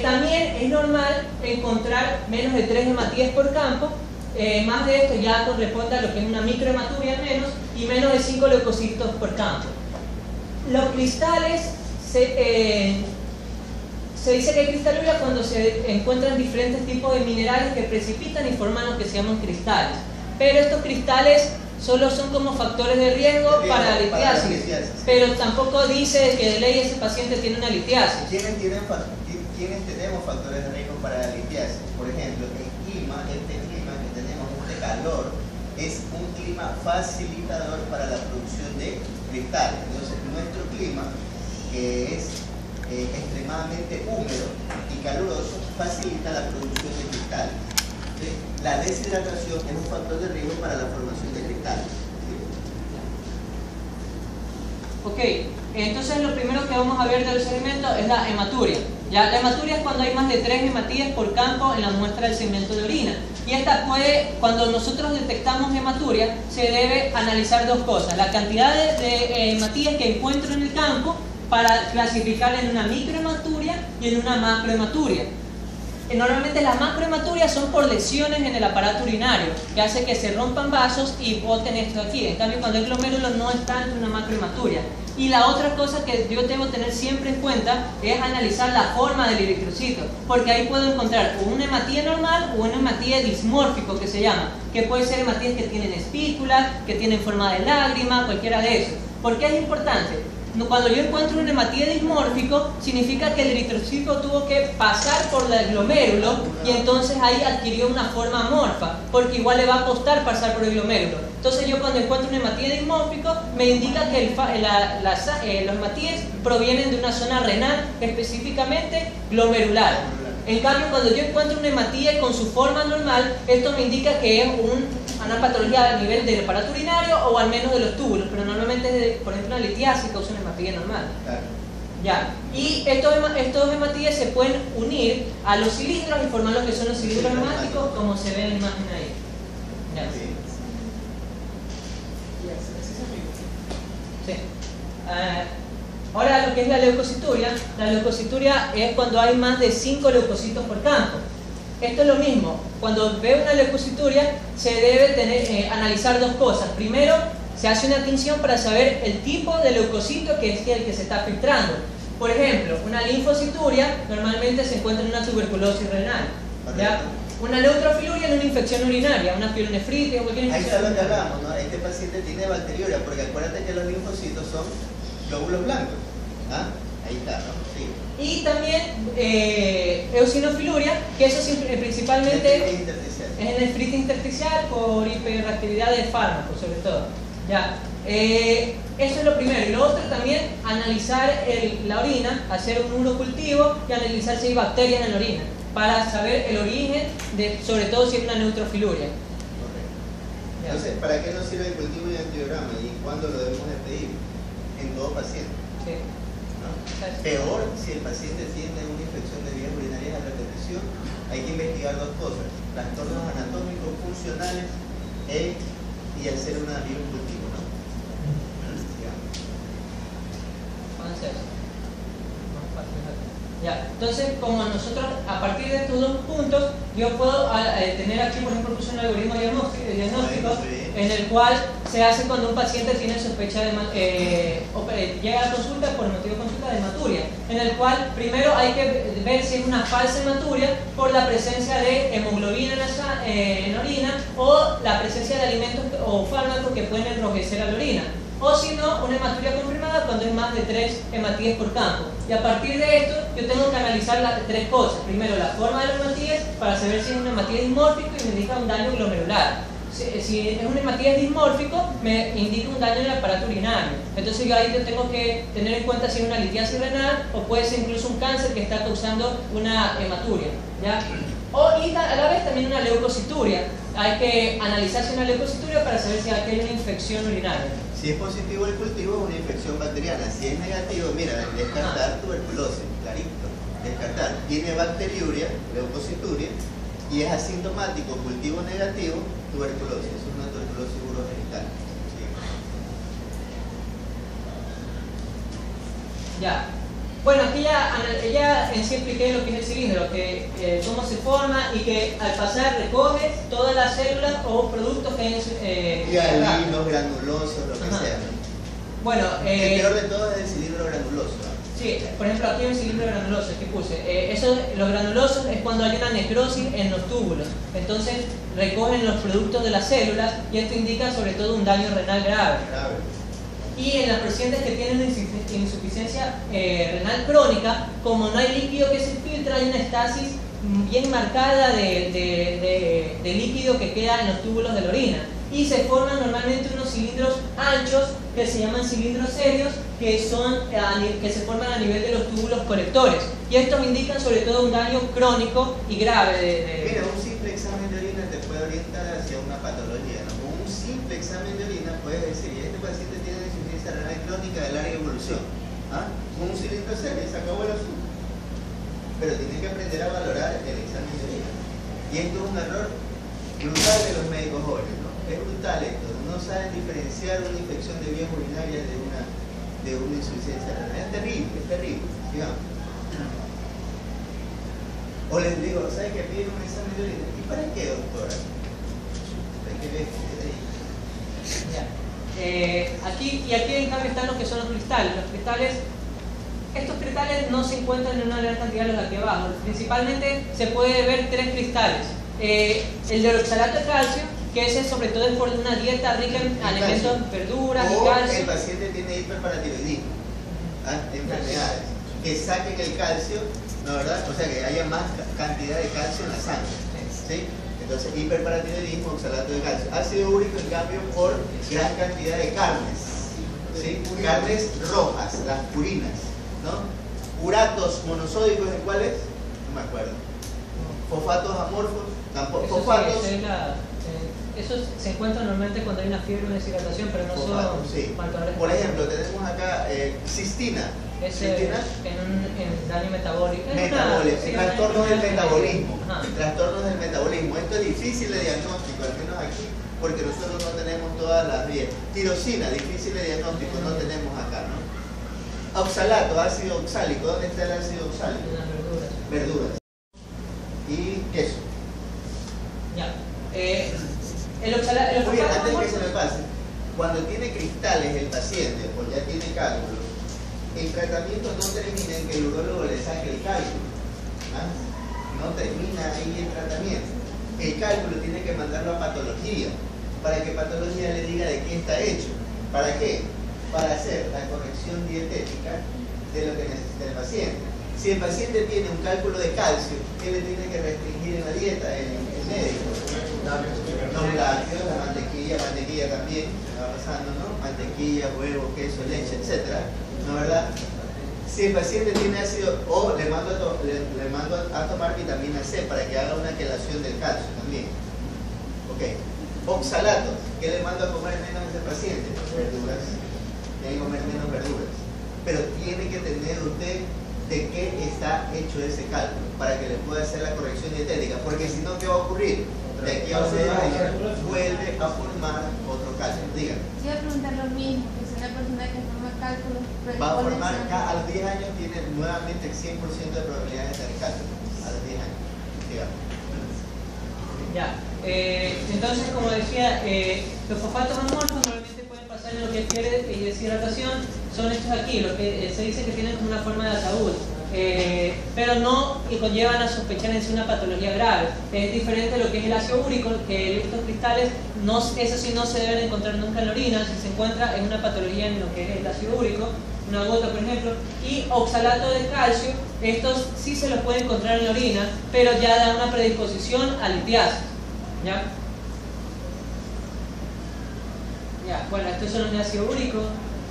También es normal encontrar menos de 3 hematíes por campo. Más de esto ya corresponde a lo que es una microhematuria menos, y menos de 5 leucocitos por campo. Los cristales se dice que hay cristaluria cuando se encuentran diferentes tipos de minerales que precipitan y forman lo que se llaman cristales. Pero estos cristales solo son como factores de riesgo para la litiasis, pero tampoco dice que de ley ese paciente tiene una litiasis. ¿Quiénes tenemos factores de riesgo para la litiasis? Por ejemplo, el clima, este clima que tenemos, este calor, es un clima facilitador para la producción de cristales. Entonces, nuestro clima, que es extremadamente húmedo y caluroso, facilita la producción de cristales. ¿Sí? La deshidratación es un factor de riesgo para la formación de cristales. ¿Sí? Ok, entonces lo primero que vamos a ver de los sedimentos es la hematuria. ¿Ya? La hematuria es cuando hay más de 3 hematíes por campo en la muestra del sedimento de orina. Y esta cuando nosotros detectamos hematuria, se debe analizar dos cosas: la cantidad de hematíes que encuentro en el campo, para clasificar en una microhematuria y en una macrohematuria. Normalmente las macrohematurias son por lesiones en el aparato urinario, que hace que se rompan vasos y boten esto aquí. En cambio, cuando hay glomérulo no está en una macrohematuria. Y la otra cosa que yo debo tener siempre en cuenta es analizar la forma del eritrocito, porque ahí puedo encontrar una hematía normal o una hematía dismórfico, que se llama, que puede ser hematías que tienen espículas, que tienen forma de lágrima, cualquiera de esos. ¿Por qué es importante? Cuando yo encuentro un hematíe dismórfico, significa que el eritrocito tuvo que pasar por el glomérulo y entonces ahí adquirió una forma amorfa, porque igual le va a costar pasar por el glomérulo. Entonces yo cuando encuentro un hematíe dismórfico, me indica que los hematíes provienen de una zona renal, específicamente glomerular. En cambio, cuando yo encuentro un hematíe con su forma normal, esto me indica que es una patología a nivel del aparato urinario o al menos de los túbulos, pero normalmente es, por ejemplo, una litiasis causa una hematíe normal. Claro. Ya. Y estos hematíes se pueden unir a los cilindros y formar lo que son los cilindros hemáticos, como se ve en la imagen ahí. Ya. Sí. Ahora lo que es la leucocituria es cuando hay más de 5 leucocitos por campo. Esto es lo mismo, cuando ve una leucocituria se debe analizar dos cosas. Primero, se hace una tinción para saber el tipo de leucocito que es el que se está filtrando. Por ejemplo, una linfocituria normalmente se encuentra en una tuberculosis renal, ¿ya? Una neutrofiluria en una infección urinaria, una pielonefritis o cualquier infección. Ahí está lo que hablamos, ¿no? Este paciente tiene bacteriuria, porque acuérdate que los linfocitos son glóbulos blancos. ¿Ah? Ahí está, ¿no? Sí. Y también eosinofiluria, que eso principalmente es en nefritis intersticial por hiperactividad de fármacos, sobre todo. Ya. Eso es lo primero. Y lo otro también, analizar la orina, hacer un urocultivo y analizar si hay bacterias en la orina, para saber el origen, sobre todo si es una neutrofiluria. Correcto. Entonces, ¿para qué nos sirve el cultivo y el antibiograma? ¿Y cuándo lo debemos de pedir? En todo paciente. Sí. ¿No? Peor si el paciente tiene una infección de vías urinarias a repetición, hay que investigar dos cosas: trastornos anatómicos funcionales y hacer un cultivo, ¿no? Ya. Entonces, como nosotros, a partir de estos dos puntos, yo puedo tener aquí, por ejemplo, un algoritmo diagnóstico en el cual se hace cuando un paciente tiene sospecha de llega a la consulta por motivo de consulta de hematuria, en el cual primero hay que ver si es una falsa hematuria por la presencia de hemoglobina en la orina o la presencia de alimentos o fármacos que pueden enrojecer a la orina. O si no, una hematuria confirmada cuando hay más de 3 hematíes por campo. Y a partir de esto, yo tengo que analizar las tres cosas. Primero, la forma de los hematíes para saber si es un hematíes dismórfico y me indica un daño glomerular. Si es un hematíes dismórfico, me indica un daño en el aparato urinario. Entonces yo ahí tengo que tener en cuenta si es una litiasis renal o puede ser incluso un cáncer que está causando una hematuria, ¿ya? Y a la vez también una leucocituria. Hay que analizar si es una leucocituria para saber si hay una infección urinaria. Si es positivo el cultivo, es una infección bacteriana. Si es negativo, mira, descartar tuberculosis, clarito. Descartar. Tiene bacteriuria, leucocituria, y es asintomático, cultivo negativo, tuberculosis. Es una tuberculosis urogenital. ¿Sí? Ya. Bueno, aquí ya en sí expliqué lo que es el cilindro, cómo se forma y que al pasar recoge todas las células o productos que hay en hialinos, granulosos, lo que sea. Bueno, el peor de todo es el cilindro granuloso, ¿no? Sí, por ejemplo aquí hay un cilindro granuloso que puse. Los granulosos es cuando hay una necrosis en los túbulos. Entonces recogen los productos de las células y esto indica sobre todo un daño renal grave. Y en las pacientes que tienen insuficiencia renal crónica, como no hay líquido que se filtra, hay una estasis bien marcada de líquido que queda en los túbulos de la orina. Y se forman normalmente unos cilindros anchos que se llaman cilindros serios, que se forman a nivel de los túbulos colectores. Y estos indican sobre todo un daño crónico y grave. Mira, un simple examen de orina te puede orientar hacia una patología, ¿no? Con un simple examen de orina puedes decir, este paciente tiene insuficiencia renal crónica de larga evolución. ¿Ah? Con un cilindro serio se acabó el asunto. Pero tienes que aprender a valorar el examen de orina. Y esto es un error brutal de los médicos jóvenes, ¿no? Es brutal esto. No saben diferenciar una infección de vías urinarias de una insuficiencia renal. Es terrible, digamos. O les digo, ¿sabes que piden un examen de orina? ¿Y para qué, doctora? Hay que ver aquí en cambio están los que son los cristales. Estos cristales no se encuentran en una gran cantidad de los de aquí abajo. Principalmente se puede ver 3 cristales. El de oxalato de calcio, que ese sobre todo es por una dieta rica en alimentos, verduras y calcio. El paciente tiene hiperparatiroidismo, enfermedades, que saquen el calcio, ¿no, verdad? O sea, que haya más cantidad de calcio en la sangre, ¿sí? Entonces, hiperparatiroidismo, oxalato de calcio. Ácido úrico, en cambio, por gran cantidad de carnes, ¿sí? Carnes rojas, las purinas, ¿no? Uratos monosódicos, ¿en cuáles? No me acuerdo. Fosfatos amorfos, tampoco. Fosfatos. Eso se encuentra normalmente cuando hay una fiebre o una deshidratación, pero no son sí. marcadores. Por ejemplo, tenemos acá cistina. Cistina en daño metabólico. Trastornos del metabolismo. Trastornos del metabolismo. Esto es difícil de diagnóstico, al menos aquí, porque nosotros no tenemos todas las vías. Tirosina, difícil de diagnóstico, no tenemos acá, ¿no? Oxalato, ácido oxálico. ¿Dónde está el ácido oxálico? En las verduras. Verduras. Y queso. Ya. El oxalato. Muy bien, antes que se me pase, cuando tiene cristales el paciente o ya tiene cálculos, el tratamiento no termina en que el urólogo le saque el cálculo. No termina ahí el tratamiento. El cálculo tiene que mandarlo a patología, para que patología le diga de qué está hecho. ¿Para qué? Para hacer la corrección dietética de lo que necesita el paciente. Si el paciente tiene un cálculo de calcio, ¿qué le tiene que restringir en la dieta? El médico. Los lácteos, la mantequilla también, se va pasando, ¿no? Mantequilla, huevo, queso, leche, etc. ¿No, verdad? Si el paciente tiene ácido, o le mando a tomar vitamina C para que haga una quelación del calcio también. Ok. Oxalato, ¿qué le mando a comer menos a ese paciente? Verduras. Tiene que comer menos verduras. Pero tiene que tener usted de qué está hecho ese cálculo para que le pueda hacer la corrección dietética, porque si no, ¿qué va a ocurrir? De aquí a 6 años vuelve a formar otro cálculo. Díganme. Yo iba a preguntar lo mismo, que si una persona que forma cálculos va a formar, a los 10 años tiene nuevamente el 100% de probabilidad de tener cálculo. A los 10 años. Dígame. Ya. Entonces, como decía, los fosfatos amorfos normalmente pueden pasar en lo que es fiebre y deshidratación. Son estos aquí, los que se dice que tienen como una forma de ataúd. Pero no conllevan a sospechar en sí una patología grave. Es diferente a lo que es el ácido úrico, que estos cristales, eso sí no se deben encontrar nunca en la orina. Si se encuentra en una patología en lo que es el ácido úrico, una gota por ejemplo, y oxalato de calcio, estos sí se los puede encontrar en la orina, pero ya da una predisposición a litiasis. ¿Ya? Ya, bueno, estos son los de ácido úrico,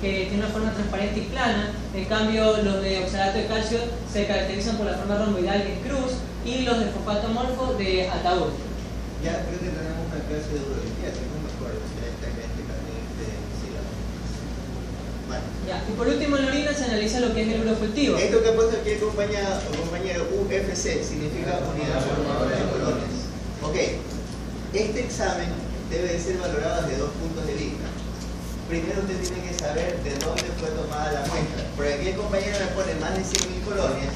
que tienen una forma transparente y plana. En cambio, los de oxalato de calcio se caracterizan por la forma romboidal y en cruz, y los de fosfato amorfo de ataúd. Ya creo que tenemos una clase de urología, no me acuerdo si esta bueno. Ya, y por último en la orina se analiza lo que es el urofultivo. Esto que ha puesto aquí el compañero UFC significa unidad formadora de colonias. Ok, este examen debe de ser valorado desde 2 puntos de vista. Primero usted tiene que saber de dónde fue tomada la muestra. Porque aquí el compañero me pone más de 100.000 colonias,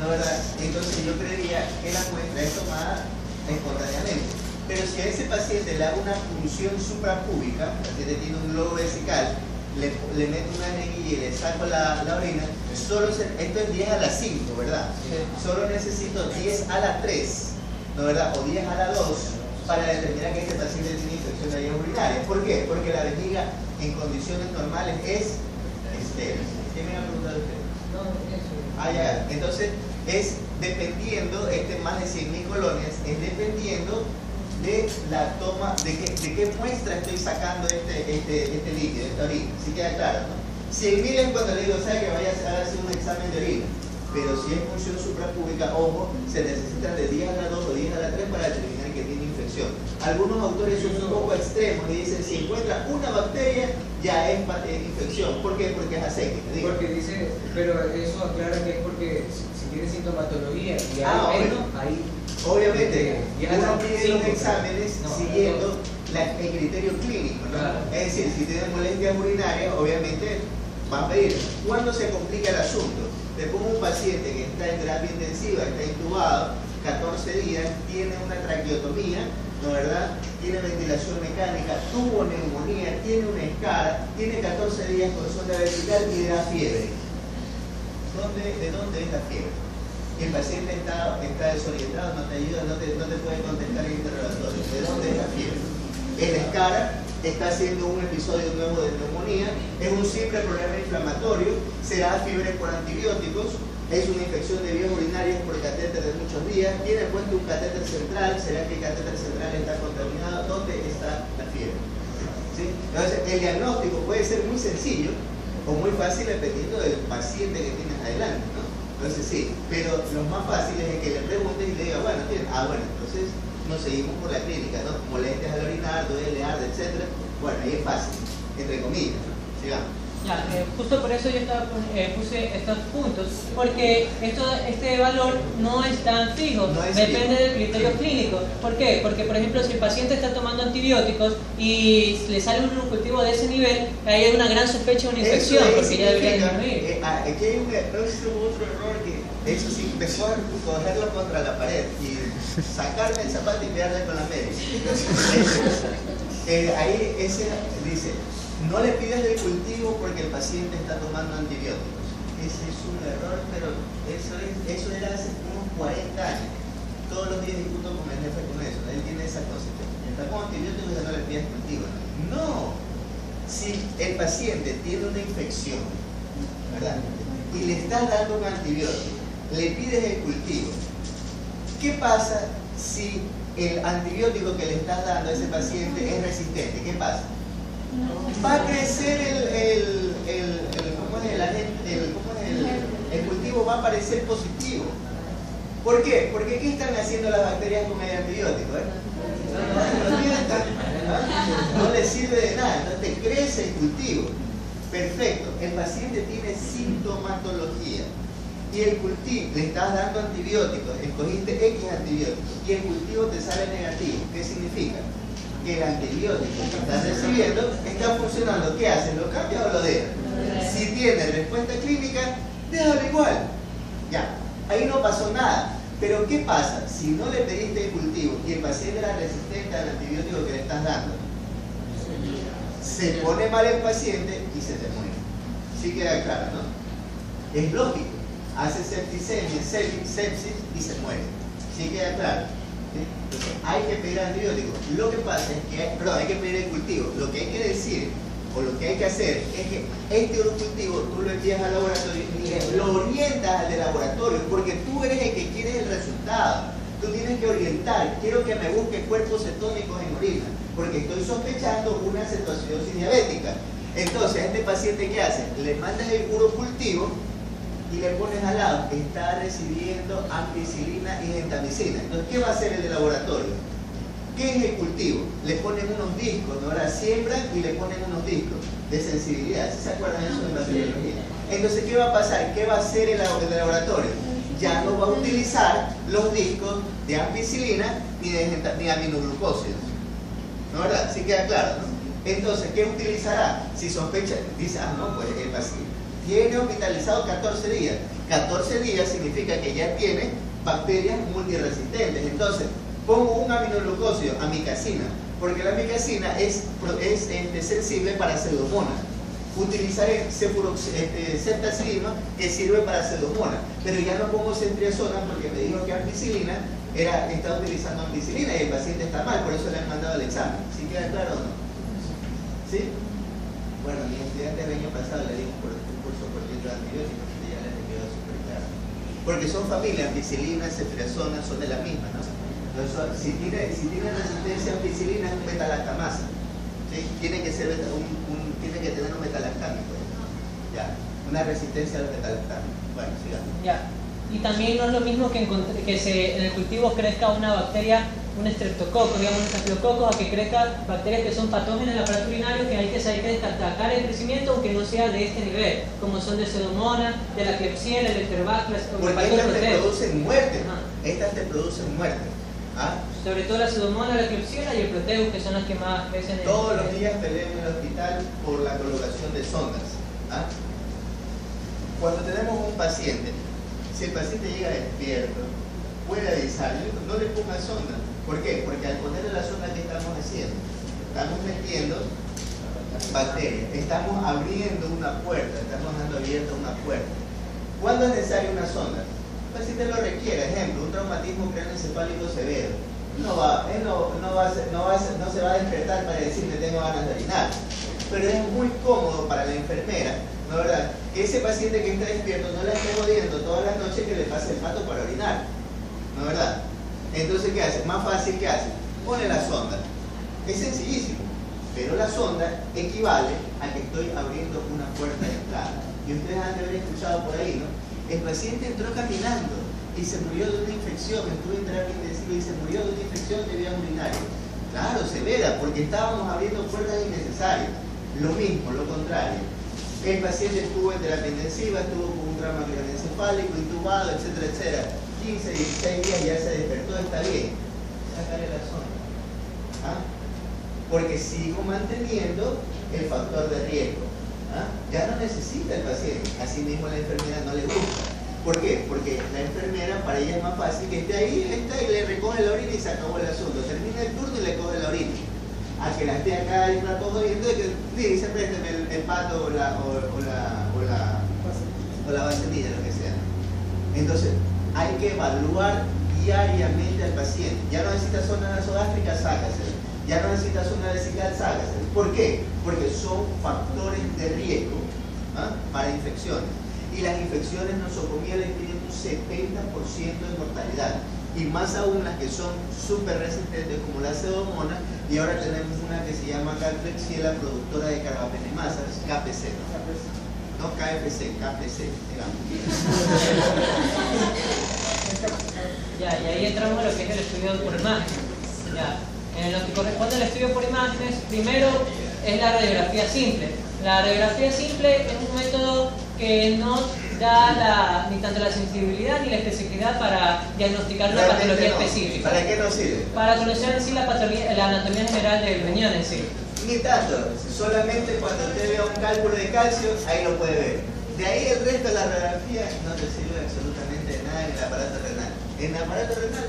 ¿no, verdad? Entonces yo creería que la muestra es tomada espontáneamente. Pero si a ese paciente le hago una punción suprapúbica, el paciente tiene un globo vesical, le meto una neguilla y le saco la orina, esto es 10 a la 5, ¿verdad? Sí. Solo necesito 10 a la 3, ¿no, verdad? O 10 a la 2 para determinar que este paciente tiene infección de vías urinarias. ¿Por qué? Porque la vejiga en condiciones normales es estéril. ¿Qué me va a preguntar usted? No, eso. Ya. Entonces, es dependiendo, más de 100.000 colonias, es dependiendo de la toma, de qué muestra estoy sacando este líquido, esta orina. ¿Sí queda claro, no? 100.000 es cuando le digo, o sea, que vaya a hacer un examen de orina. Pero si es función suprapúbica, ojo, se necesitan de 10 a la 2 o 10 a la 3 para determinar que tiene infección. Algunos autores son un poco extremos y dicen, si encuentra una bacteria, ya es infección. ¿Por qué? Porque es aséptica. Porque dice, pero eso aclara que es porque si tiene sintomatología y hay ahí. Obviamente, uno pide los exámenes siguiendo el criterio clínico, ¿no? Claro. Es decir, si tiene molestias urinarias, obviamente va a pedir. ¿Cuándo se complica el asunto? Le pongo un paciente que está en terapia intensiva, está intubado, 14 días, tiene una traqueotomía, ¿no, verdad? Tiene ventilación mecánica, tuvo neumonía, tiene una escara, tiene 14 días con sonda vertical y le da fiebre. ¿De dónde es la fiebre? El paciente está desorientado, no te ayuda, no te puede contestar el interrogatorio. ¿De dónde es la fiebre? El escara está haciendo un episodio nuevo de neumonía, es un simple problema inflamatorio, será fiebre por antibióticos, es una infección de vías urinarias por catéter de muchos días, tiene puesto un catéter central, será que el catéter central está contaminado, ¿dónde está la fiebre? ¿Sí? Entonces, el diagnóstico puede ser muy sencillo o muy fácil dependiendo del paciente que tienes adelante, ¿no? Entonces sí, pero lo más fácil es que le preguntes y le diga, bueno, bueno, entonces nos seguimos por la clínica, ¿no? Molestias al orinar, duele, arde, etc. Bueno, ahí es fácil, entre comillas, ¿no? Sigamos. Ya, justo por eso yo puse estos puntos, porque este valor no es tan fijo, No es depende fijo. del criterio clínico. ¿Por qué? Porque, por ejemplo, si el paciente está tomando antibióticos y le sale un cultivo de ese nivel, ahí hay una gran sospecha de una infección, porque ya debería disminuir. Aquí hay otro error que eso sí empezó a cogerlo contra la pared y sacarme el zapato y quedarle con la media. Ahí ese dice, no le pides el cultivo porque el paciente está tomando antibióticos. Ese es un error, pero eso era hace unos 40 años. Todos los días discuto con el jefe con eso. Él tiene esa concepción. Está con antibióticos y no le pides cultivo. No. Si el paciente tiene una infección, ¿verdad? Y le estás dando un antibiótico, le pides el cultivo. ¿Qué pasa si el antibiótico que le estás dando a ese paciente es resistente? ¿Qué pasa? Va a crecer el cultivo va a parecer positivo. ¿Por qué? Porque ¿qué están haciendo las bacterias con el antibiótico? No les sirve de nada, entonces crece el cultivo. Perfecto, el paciente tiene sintomatología y el cultivo, le estás dando antibióticos, escogiste X antibióticos y el cultivo te sale negativo. ¿Qué significa? Que el antibiótico que estás recibiendo está funcionando. ¿Qué haces? ¿Lo cambias o lo dejas? Si tiene respuesta clínica, déjalo igual. Ya, ahí no pasó nada. Pero ¿qué pasa? Si no le pediste el cultivo y el paciente era resistente al antibiótico que le estás dando, se pone mal el paciente y se te muere. Sí queda claro, ¿no? Es lógico. Hace septicemia, sepsis y se muere. Sí queda claro. Entonces, hay que pedir antibióticos. Lo que pasa es que hay que pedir el cultivo. Lo que hay que decir o lo que hay que hacer es que este cultivo tú lo envías al laboratorio y lo orientas al de laboratorio, porque tú eres el que quiere el resultado. Tú tienes que orientar. Quiero que me busque cuerpos cetónicos en orina, porque estoy sospechando una cetoacidosis diabética. Entonces, a este paciente, ¿qué hace? Le mandas el urocultivo y le pones al lado, está recibiendo ampicilina y gentamicina. Entonces, ¿qué va a hacer el de laboratorio? ¿Qué es el cultivo? Le ponen unos discos, ¿no? Ahora siembran y le ponen unos discos de sensibilidad. ¿Sí se acuerdan de eso en la biología? Entonces, ¿qué va a pasar? ¿Qué va a hacer el de laboratorio? Ya no va a utilizar los discos de ampicilina ni aminoglucósidos. ¿No, verdad? Sí queda claro, ¿no? Entonces, ¿qué utilizará? Si sospecha, dice, no, pues el paciente tiene hospitalizado 14 días. 14 días significa que ya tiene bacterias multiresistentes. Entonces, pongo un aminoglucósido, amicacina, porque la amicacina es sensible para pseudomonas. Utilizaré ceftazidima, que sirve para pseudomonas, pero ya no pongo ceftriaxona porque me dijo que ampicilina está utilizando ampicilina y el paciente está mal, por eso le han mandado el examen. ¿Sí queda claro o no? ¿Sí? Bueno, mi estudiante el año pasado le dijo por un curso por litro de antibióticos que ya les quedó súper claro. Porque son familias, ampicilina, ceftriaxona, son de la misma, ¿no? Entonces, si tiene resistencia a ampicilina es un beta-lactamasa. ¿Sí? Tiene que tener un beta-lactámico. Ya, una resistencia al beta-lactámico. Bueno, sigamos. Ya. Y también no es lo mismo que en el cultivo crezca una bacteria, un estreptococo, digamos un estafilococo, a que crezca bacterias que son patógenas del aparato urinario, que hay que atacar el crecimiento aunque no sea de este nivel, como son de Pseudomonas, de la Klebsiella, el Enterobacter, porque estas te producen muerte. Estas te producen muerte. ¿Ah? Sobre todo la Pseudomonas, la Klebsiella y el Proteus, que son las que más crecen en todos los días peleo en el hospital por la colocación de sondas. ¿Ah? Cuando tenemos un paciente, si el paciente llega despierto, puede avisar, no le ponga sonda. ¿Por qué? Porque al ponerle la sonda, ¿qué estamos haciendo? Estamos metiendo bacterias, estamos abriendo una puerta, estamos dando abierta una puerta. ¿Cuándo es necesaria una sonda? El paciente lo requiere. Ejemplo, un traumatismo craneoencefálico severo. No se va a despertar para decirle tengo ganas de orinar. Pero es muy cómodo para la enfermera, ¿no es verdad? Que ese paciente que está despierto no le esté jodiendo todas las noches que le pase el pato para orinar, ¿no es verdad? Entonces, ¿qué hace? Más fácil, ¿qué hace? Pone la sonda. Es sencillísimo, pero la sonda equivale a que estoy abriendo una puerta de entrada. Y ustedes han de haber escuchado por ahí, ¿no? El paciente entró caminando y se murió de una infección, estuvo en terapia intensiva y se murió de una infección de vía urinaria. Claro, severa, porque estábamos abriendo puertas innecesarias. Lo mismo, lo contrario. El paciente estuvo en terapia intensiva, estuvo con un trauma craneoencefálico, intubado, etcétera, etcétera. 15, 16 días ya se despertó, está bien. Sácale la zona. ¿Ah? Porque sigo manteniendo el factor de riesgo. ¿Ah? Ya no necesita el paciente. Asimismo, la enfermera no le gusta. ¿Por qué? Porque la enfermera, para ella es más fácil que esté ahí, está y le recoge la orina y se acabó el asunto. Termina el turno y le coge la orina. A que la esté acá y un rato jodiendo y que dice, présteme el pato o la vaselina, lo que sea. Entonces, hay que evaluar diariamente al paciente. Ya no necesita zona nasogástrica, sácasela. Ya no necesita zona vesical, sácasela. ¿Por qué? Porque son factores de riesgo, ¿ah?, para infecciones. Y las infecciones nosocomiales tienen un 70% de mortalidad. Y más aún las que son súper resistentes como la pseudomonas, y ahora tenemos una que se llama Calflexiella, productora de carbapenemasas, KPC, no KFC, KPC, digamos. Ya, y ahí entramos a lo que es el estudio por imágenes. Ya. En lo que corresponde al estudio por imágenes, primero es la radiografía simple. La radiografía simple es un método que no da ni tanto la sensibilidad ni la especificidad para diagnosticar una patología específica. ¿Para qué nos sirve? Para conocer en sí la anatomía general del riñón en sí. Ni tanto, solamente cuando usted vea un cálculo de calcio, ahí lo puede ver. De ahí el resto de la radiografía no te sirve absolutamente de nada en el aparato renal. En el aparato renal,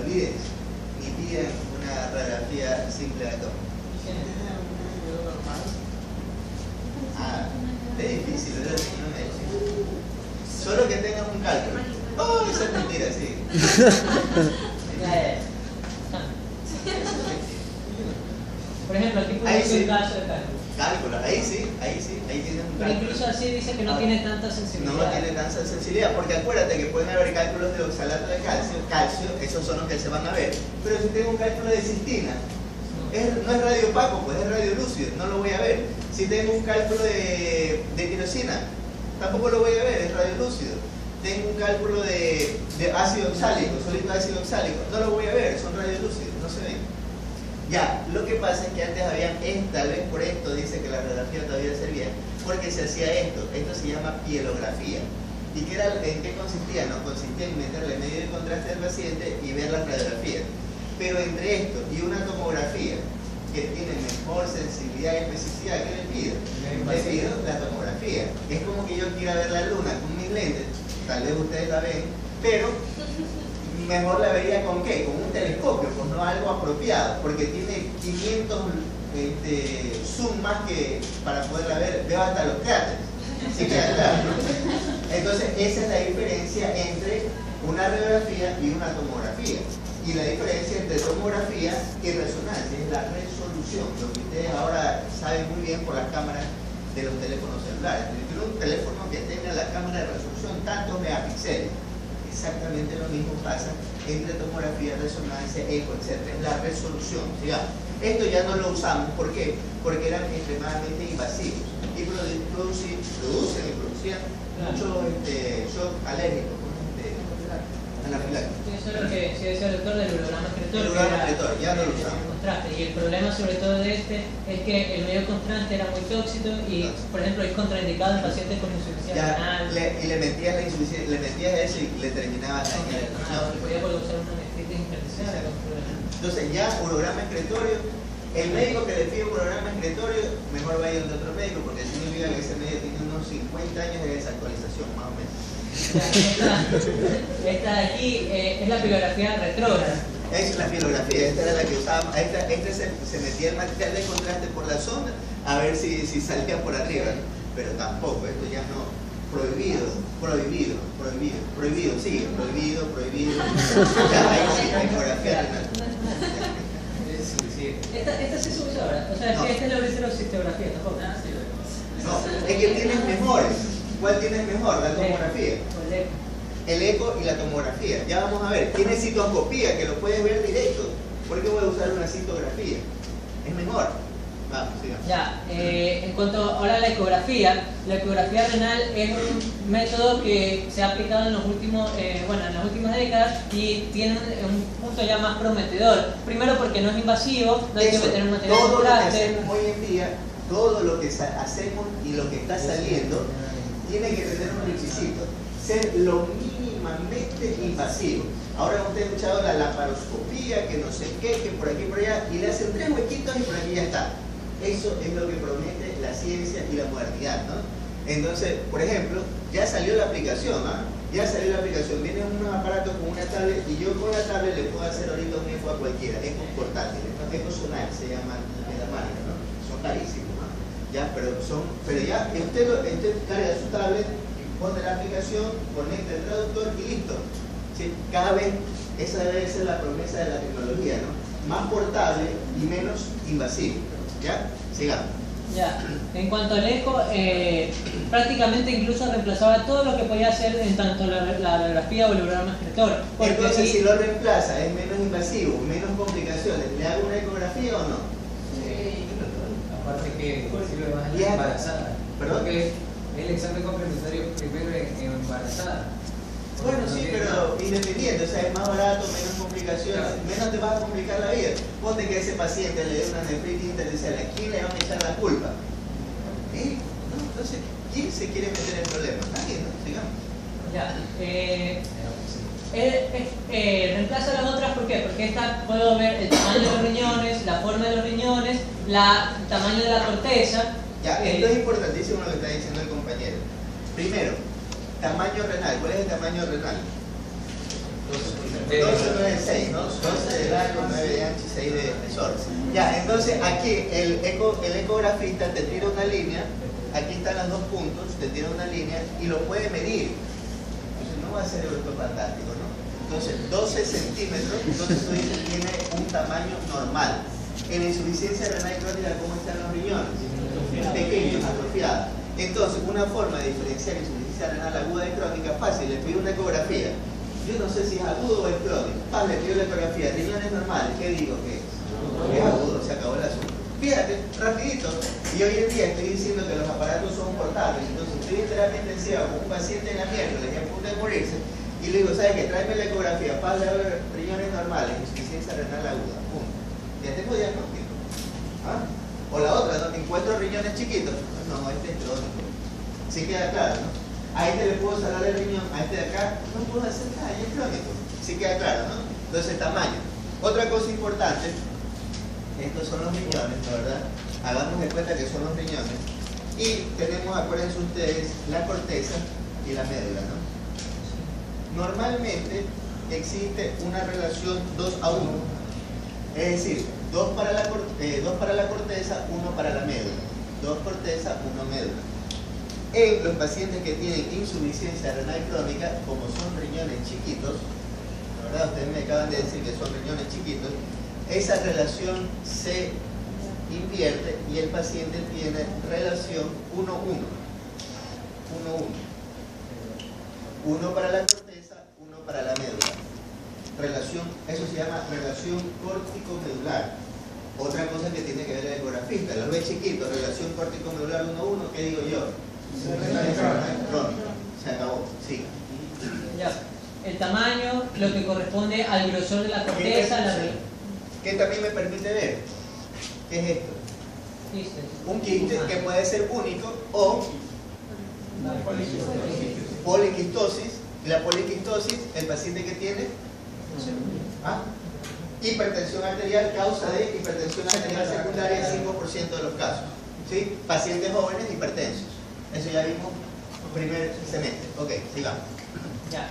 olvídense, ni piden una radiografía simple de todo. Ah, es difícil, ¿verdad? No me dicen. Solo que tengan un cálculo. Oh, esa es mentira, sí. Por ejemplo, aquí puede ser un caso de cálculo. Cálculo, ahí sí, ahí tienen un Pero cálculo. incluso así dice que no tiene tanta sensibilidad. No tiene tanta sensibilidad, porque acuérdate que pueden haber cálculos de oxalato de calcio, esos son los que se van a ver. Pero si tengo un cálculo de cistina, no es radiopaco, pues es radiolúcido, no lo voy a ver. Si tengo un cálculo de tirosina, tampoco lo voy a ver, es radiolúcido. Tengo un cálculo de ácido oxálico, sólido ácido oxálico, no lo voy a ver, son radiolúcidos, no se ven. Ya, lo que pasa es que antes habían, tal vez por esto dice que la radiografía todavía servía, porque se hacía esto se llama pielografía. ¿Y en qué consistía? No, consistía en meterle medio de contraste al paciente y ver las radiografías. Pero entre esto y una tomografía que tiene mejor sensibilidad y especificidad, ¿qué le pido? Le pido la tomografía. Es como que yo quiera ver la luna con mis lentes, tal vez ustedes la ven, pero mejor la vería con ¿qué? Con un telescopio, pues no algo apropiado, porque tiene 500 zoom más que para poderla ver, veo hasta los cráteres. ¿Sí queda claro? Entonces esa es la diferencia entre una radiografía y una tomografía. Y la diferencia entre tomografía y resonancia es la resolución, lo que ustedes ahora saben muy bien por las cámaras de los teléfonos celulares. Tiene un teléfono que tenga la cámara de resolución tantos megapíxeles. Exactamente lo mismo pasa entre tomografía, resonancia, eco, etc. Es la resolución. Digamos. Esto ya no lo usamos. ¿Por qué? Porque eran extremadamente invasivos y producían mucho shock alérgico. Eso es lo que se decía el doctor del urograma excretor. El urograma excretor, ya no lo usamos. Y el problema sobre todo de este es que el medio contraste era muy tóxico y, por ejemplo, es contraindicado en pacientes con insuficiencia renal. Y le metías la insuficiencia, le metías eso y le terminabas la infección. Podía usar una nefritis intersticial. Entonces ya urograma excretorio, el médico que le pide urograma excretorio, mejor vaya donde otro médico, porque significa que ese médico tiene unos 50 años de desactualización, más o menos. Esta de aquí es la pilografía retrógrada. Es la pilografía, esta era la que usábamos. Se metía el material de contraste por la sonda a ver si salía por arriba, ¿no? Pero tampoco, esto ya no. Prohibido. Sí, prohibido. Ya, ahí sí, la pilografía renal. Esta sí se usa ahora. O sea, no. Esta es la ureterocistografía, tampoco. No, es que tienes mejores. ¿Cuál tienes mejor? La tomografía. El eco y la tomografía. Ya vamos a ver. Tiene citoscopía, que lo puedes ver directo. ¿Por qué voy a usar una citografía? Es mejor. Sigamos. Ya, en cuanto ahora a la ecografía renal es un método que se ha aplicado en los últimos, en las últimas décadas y tiene un punto ya más prometedor. Primero porque no es invasivo, no hay que meter un material todo de lo que plástico. hacemos hoy en día, todo lo que hacemos y lo que está saliendo tiene que tener un requisito, ser lo mínimamente invasivo. Ahora usted ha escuchado la laparoscopía, que no sé qué, que por aquí y por allá, y le hacen 3 huequitos y por aquí ya está. Eso es lo que promete la ciencia y la modernidad, ¿no? Entonces, por ejemplo, ya salió la aplicación, ¿ah? Ya salió la aplicación. Viene un aparato con una tablet y yo con la tablet le puedo hacer ahorita un eco a cualquiera. Ecos portátiles, ecos sonar se llaman de la marca, ¿no? Son carísimos, ¿no? Ya, pero ya usted carga su tablet, pone la aplicación, conecta el traductor y listo. ¿Sí? Cada vez esa debe ser la promesa de la tecnología, ¿no? Más portable y menos invasivo. ¿Ya? Sigamos. Ya, en cuanto al eco, prácticamente incluso reemplazaba todo lo que podía hacer en tanto la radiografía o el hurograma excretor. Entonces, si lo reemplaza, es menos invasivo, menos complicaciones, ¿le hago una ecografía o no? Sí. Aparte que sirve más en la embarazada. ¿Perdón? Porque el examen complementario primero en embarazada. Bueno, sí, pero independiente, o sea, es más barato, menos complicaciones, menos te vas a complicar la vida. Ponte que a ese paciente le dé una nefritis intersticial, ¿a quién le van a echar la culpa? ¿No? Entonces, ¿quién se quiere meter en problemas? Nadie, ¿no? Sigamos. Ya, reemplaza las otras, ¿por qué? Porque esta puedo ver el tamaño de los riñones, la forma de los riñones, el tamaño de la corteza. Ya, esto es importantísimo lo que está diciendo el compañero. Primero, tamaño renal. ¿Cuál es el tamaño renal? 12, 9, 6, ¿no? 12 de largo, 9 de ancho y 6 de espesor. Ya, entonces aquí el ecografista te tira una línea, aquí están los 2 puntos, te tira una línea y lo puede medir. Entonces no va a ser esto fantástico, ¿no? Entonces 12 centímetros, entonces tú dices tiene un tamaño normal. En la insuficiencia renal crónica, ¿cómo están los riñones? Pequeños, atrofiados. Entonces, una forma de diferenciar insuficiencia renal aguda y crónica fácil, le pido una ecografía. Yo no sé si es agudo o es crónico. Le pido la ecografía. Riñones normales, ¿qué digo que es? Es agudo, se acabó el asunto. Fíjate, rapidito. Y hoy en día estoy diciendo que los aparatos son portables. Entonces, estoy literalmente encima con un paciente en la miércoles, a punto de morirse, y le digo, ¿sabes qué? Tráeme la ecografía. A ver riñones normales, insuficiencia renal aguda. Punto. Ya tengo diagnóstico. ¿Ah? O la otra, ¿no? Encuentro riñones chiquitos. No, este es crónico. Sí queda claro, ¿no? A este le puedo sacar el riñón, a este de acá no puedo hacer nada, y es crónico. Sí queda claro, ¿no? Entonces, tamaño. Otra cosa importante, estos son los riñones, ¿no? ¿Verdad? Hagamos de cuenta que son los riñones. Y tenemos, acuérdense ustedes, la corteza y la médula, ¿no? Normalmente existe una relación 2:1. Es decir, 2 para la corteza, 1 para la médula. 2 corteza, 1 médula. En los pacientes que tienen insuficiencia renal crónica, como son riñones chiquitos, la verdad ustedes me acaban de decir que son riñones chiquitos, esa relación se invierte y el paciente tiene relación 1:1. 1:1. 1 para la corteza, 1 para la médula. Eso se llama relación córtico-medular. Otra cosa que tiene que ver el ecografista, lo ve chiquito, relación córtico-medular 1:1, ¿qué digo yo? Se acabó, sí. Ya. El tamaño, lo que corresponde al grosor de la corteza, ¿Qué también me permite ver? ¿Qué es esto? Quiste. Un quiste que puede ser único o poliquistosis. La poliquistosis, el paciente que tiene hipertensión arterial, causa de hipertensión arterial secundaria en 5% de los casos. ¿Sí? Pacientes jóvenes hipertensos. Eso ya vimos primer semestre. Ok, sigamos. Ya.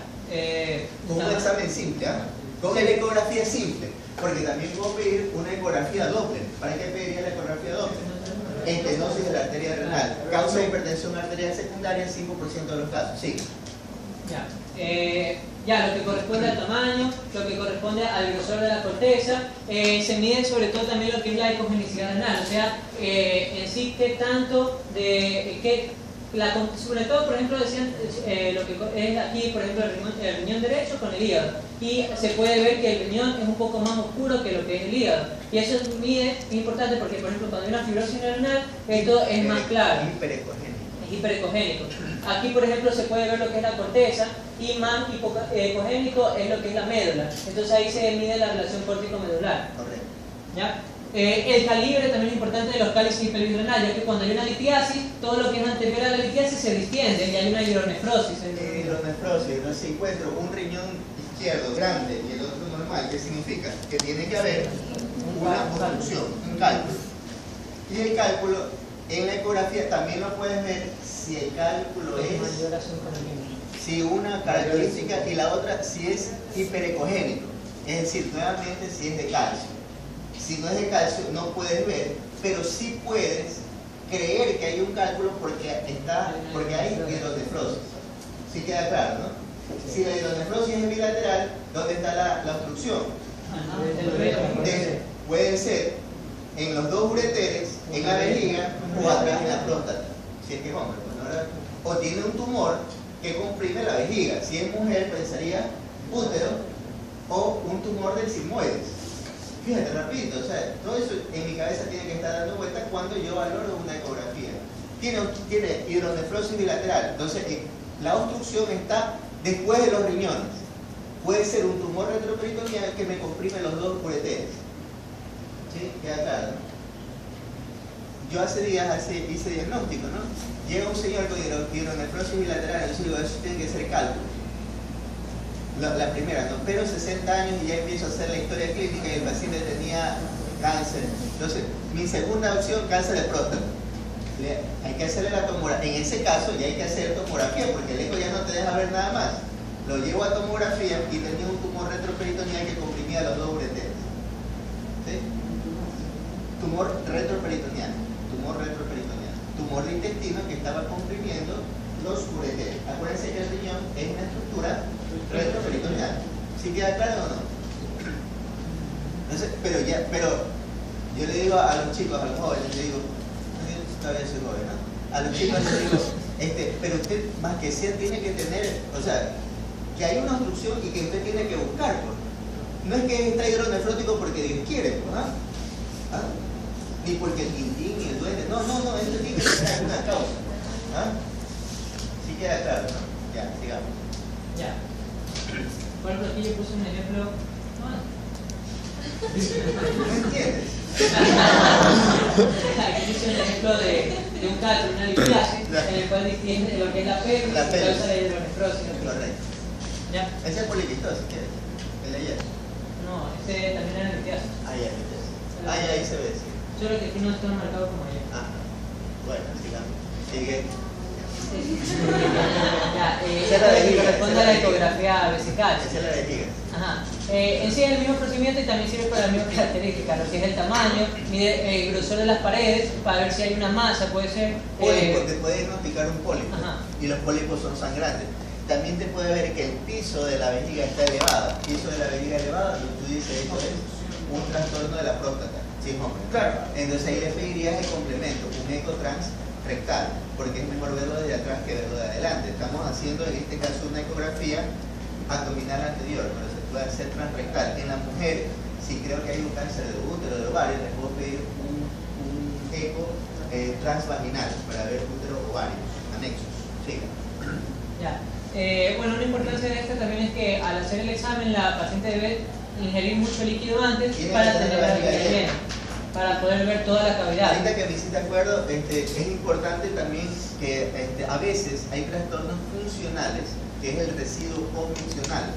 Con un examen simple, con la ecografía simple, porque también puedo pedir una ecografía Doppler. ¿Para qué pediría la ecografía Doppler? Estenosis de la arteria renal, causa de hipertensión arterial secundaria en 5% de los casos. Sí. Ya. Ya, lo que corresponde al tamaño, lo que corresponde al grosor de la corteza, se mide sobre todo también lo que es la ecogenicidad renal, o sea, en sí qué tanto de sobre todo, por ejemplo, decían lo que es aquí, por ejemplo, el riñón derecho con el hígado. Y se puede ver que el riñón es un poco más oscuro que lo que es el hígado. Y eso es importante porque, por ejemplo, cuando hay una fibrosis neuronal, esto es más claro. Es hiperecogénico. Aquí, por ejemplo, se puede ver lo que es la corteza y más ecogénico es lo que es la médula. Entonces ahí se mide la relación córtico-medular. ¿Ya? El calibre también es importante de los cálices y pelvis renal, ya que cuando hay una litiasis, todo lo que es anterior a la litiasis se distiende y hay una hidronefrosis. Hidronefrosis, entonces si encuentro un riñón izquierdo grande y el otro normal, ¿qué significa? Que tiene que haber una obstrucción, un cálculo. Y el cálculo en la ecografía también lo puedes ver si el cálculo es si una característica y la otra si es hiperecogénico, es decir, nuevamente si es de calcio. Si no es de calcio no puedes ver, pero sí puedes creer que hay un cálculo porque hay hidronefrosis. ¿Sí queda claro, no? Si la hidronefrosis es bilateral, ¿dónde está la obstrucción? Puede ser en los dos ureteres, en la vejiga o atrás en la próstata, si es que es hombre, o tiene un tumor que comprime la vejiga. Si es mujer, pensaría útero o un tumor del sigmoides. Fíjate, rapidito, o sea, todo eso en mi cabeza tiene que estar dando vueltas cuando yo valoro una ecografía. Tiene hidronefrosis bilateral, entonces la obstrucción está después de los riñones. Puede ser un tumor retroperitoneal que me comprime los dos ureteres. ¿Sí? Queda claro, ¿no? Yo hace días hice diagnóstico, ¿no? Llega un señor con hidronefrosis bilateral, entonces digo, eso tiene que ser cálculo. La primera, ¿no? Pero 60 años y ya empiezo a hacer la historia clínica y el paciente tenía cáncer. Entonces, mi segunda opción, cáncer de próstata. Hay que hacerle la tomografía. En ese caso ya hay que hacer tomografía porque el eco ya no te deja ver nada más. Lo llevo a tomografía y tenía un tumor retroperitoneal que comprimía los dos ureteres. ¿Sí? Tumor retroperitoneal. Tumor de intestino que estaba comprimiendo los ureteres. Acuérdense que el riñón es una estructura retroperitoneal. ¿Sí queda claro o no? Entonces, pero yo le digo a los chicos, a los jóvenes, le digo, todavía soy joven, ¿no? A los chicos les digo, pero usted más que sea tiene que tener, o sea, que hay una obstrucción y que usted tiene que buscar, pues. No es que está hidronefrótico porque Dios quiere, pues, ¿ah? Ni porque el quintín ni el duende, no, esto tiene que tener alguna causa. Sí queda claro, ¿no? Ya, sigamos. Ya. Por ejemplo, aquí yo puse un ejemplo. ¿No entiendes? Aquí puse un ejemplo de un cálculo, una litiasis, en el cual distingue lo que es la pelvis y causa la hidronefrosis. Correcto. ¿Ya? Ese es poliquistosis, ¿qué es? ¿El de ayer? No, este también era litiasis. Ya, litiasis. Ahí se ve, sí. Solo que aquí no está marcado como ayer. Bueno, sigamos. Sigue. Corresponde a la ecografía vesical. Esa es la vejiga. Ajá. En sí es el mismo procedimiento y también sirve para las mismas características, lo que es el tamaño, mide el grosor de las paredes para ver si hay una masa, puede ser... Pólipo, te puede diagnosticar un pólipo. Ajá. Y los pólipos son sangrantes. También te puede ver que el piso de la vejiga está elevado. El piso de la vejiga elevado, tú dices, eso es un trastorno de la próstata. Sí, hombre. Claro. Entonces ahí le pedirías el complemento, un ecotrans rectal, porque es mejor verlo desde atrás que verlo de adelante. Estamos haciendo en este caso una ecografía abdominal anterior, pero se puede hacer transrectal. En las mujeres, si creo que hay un cáncer de útero, de ovario, les puedo pedir un eco transvaginal para ver útero, ovario, anexos. Siga. Ya. Bueno, una importancia de esta también es que al hacer el examen la paciente debe ingerir mucho líquido antes para tener la vejiga llena, para poder ver toda la cavidad. Ahorita que me hiciste acuerdo, es importante también que a veces hay trastornos funcionales, que es el residuo post-miccional,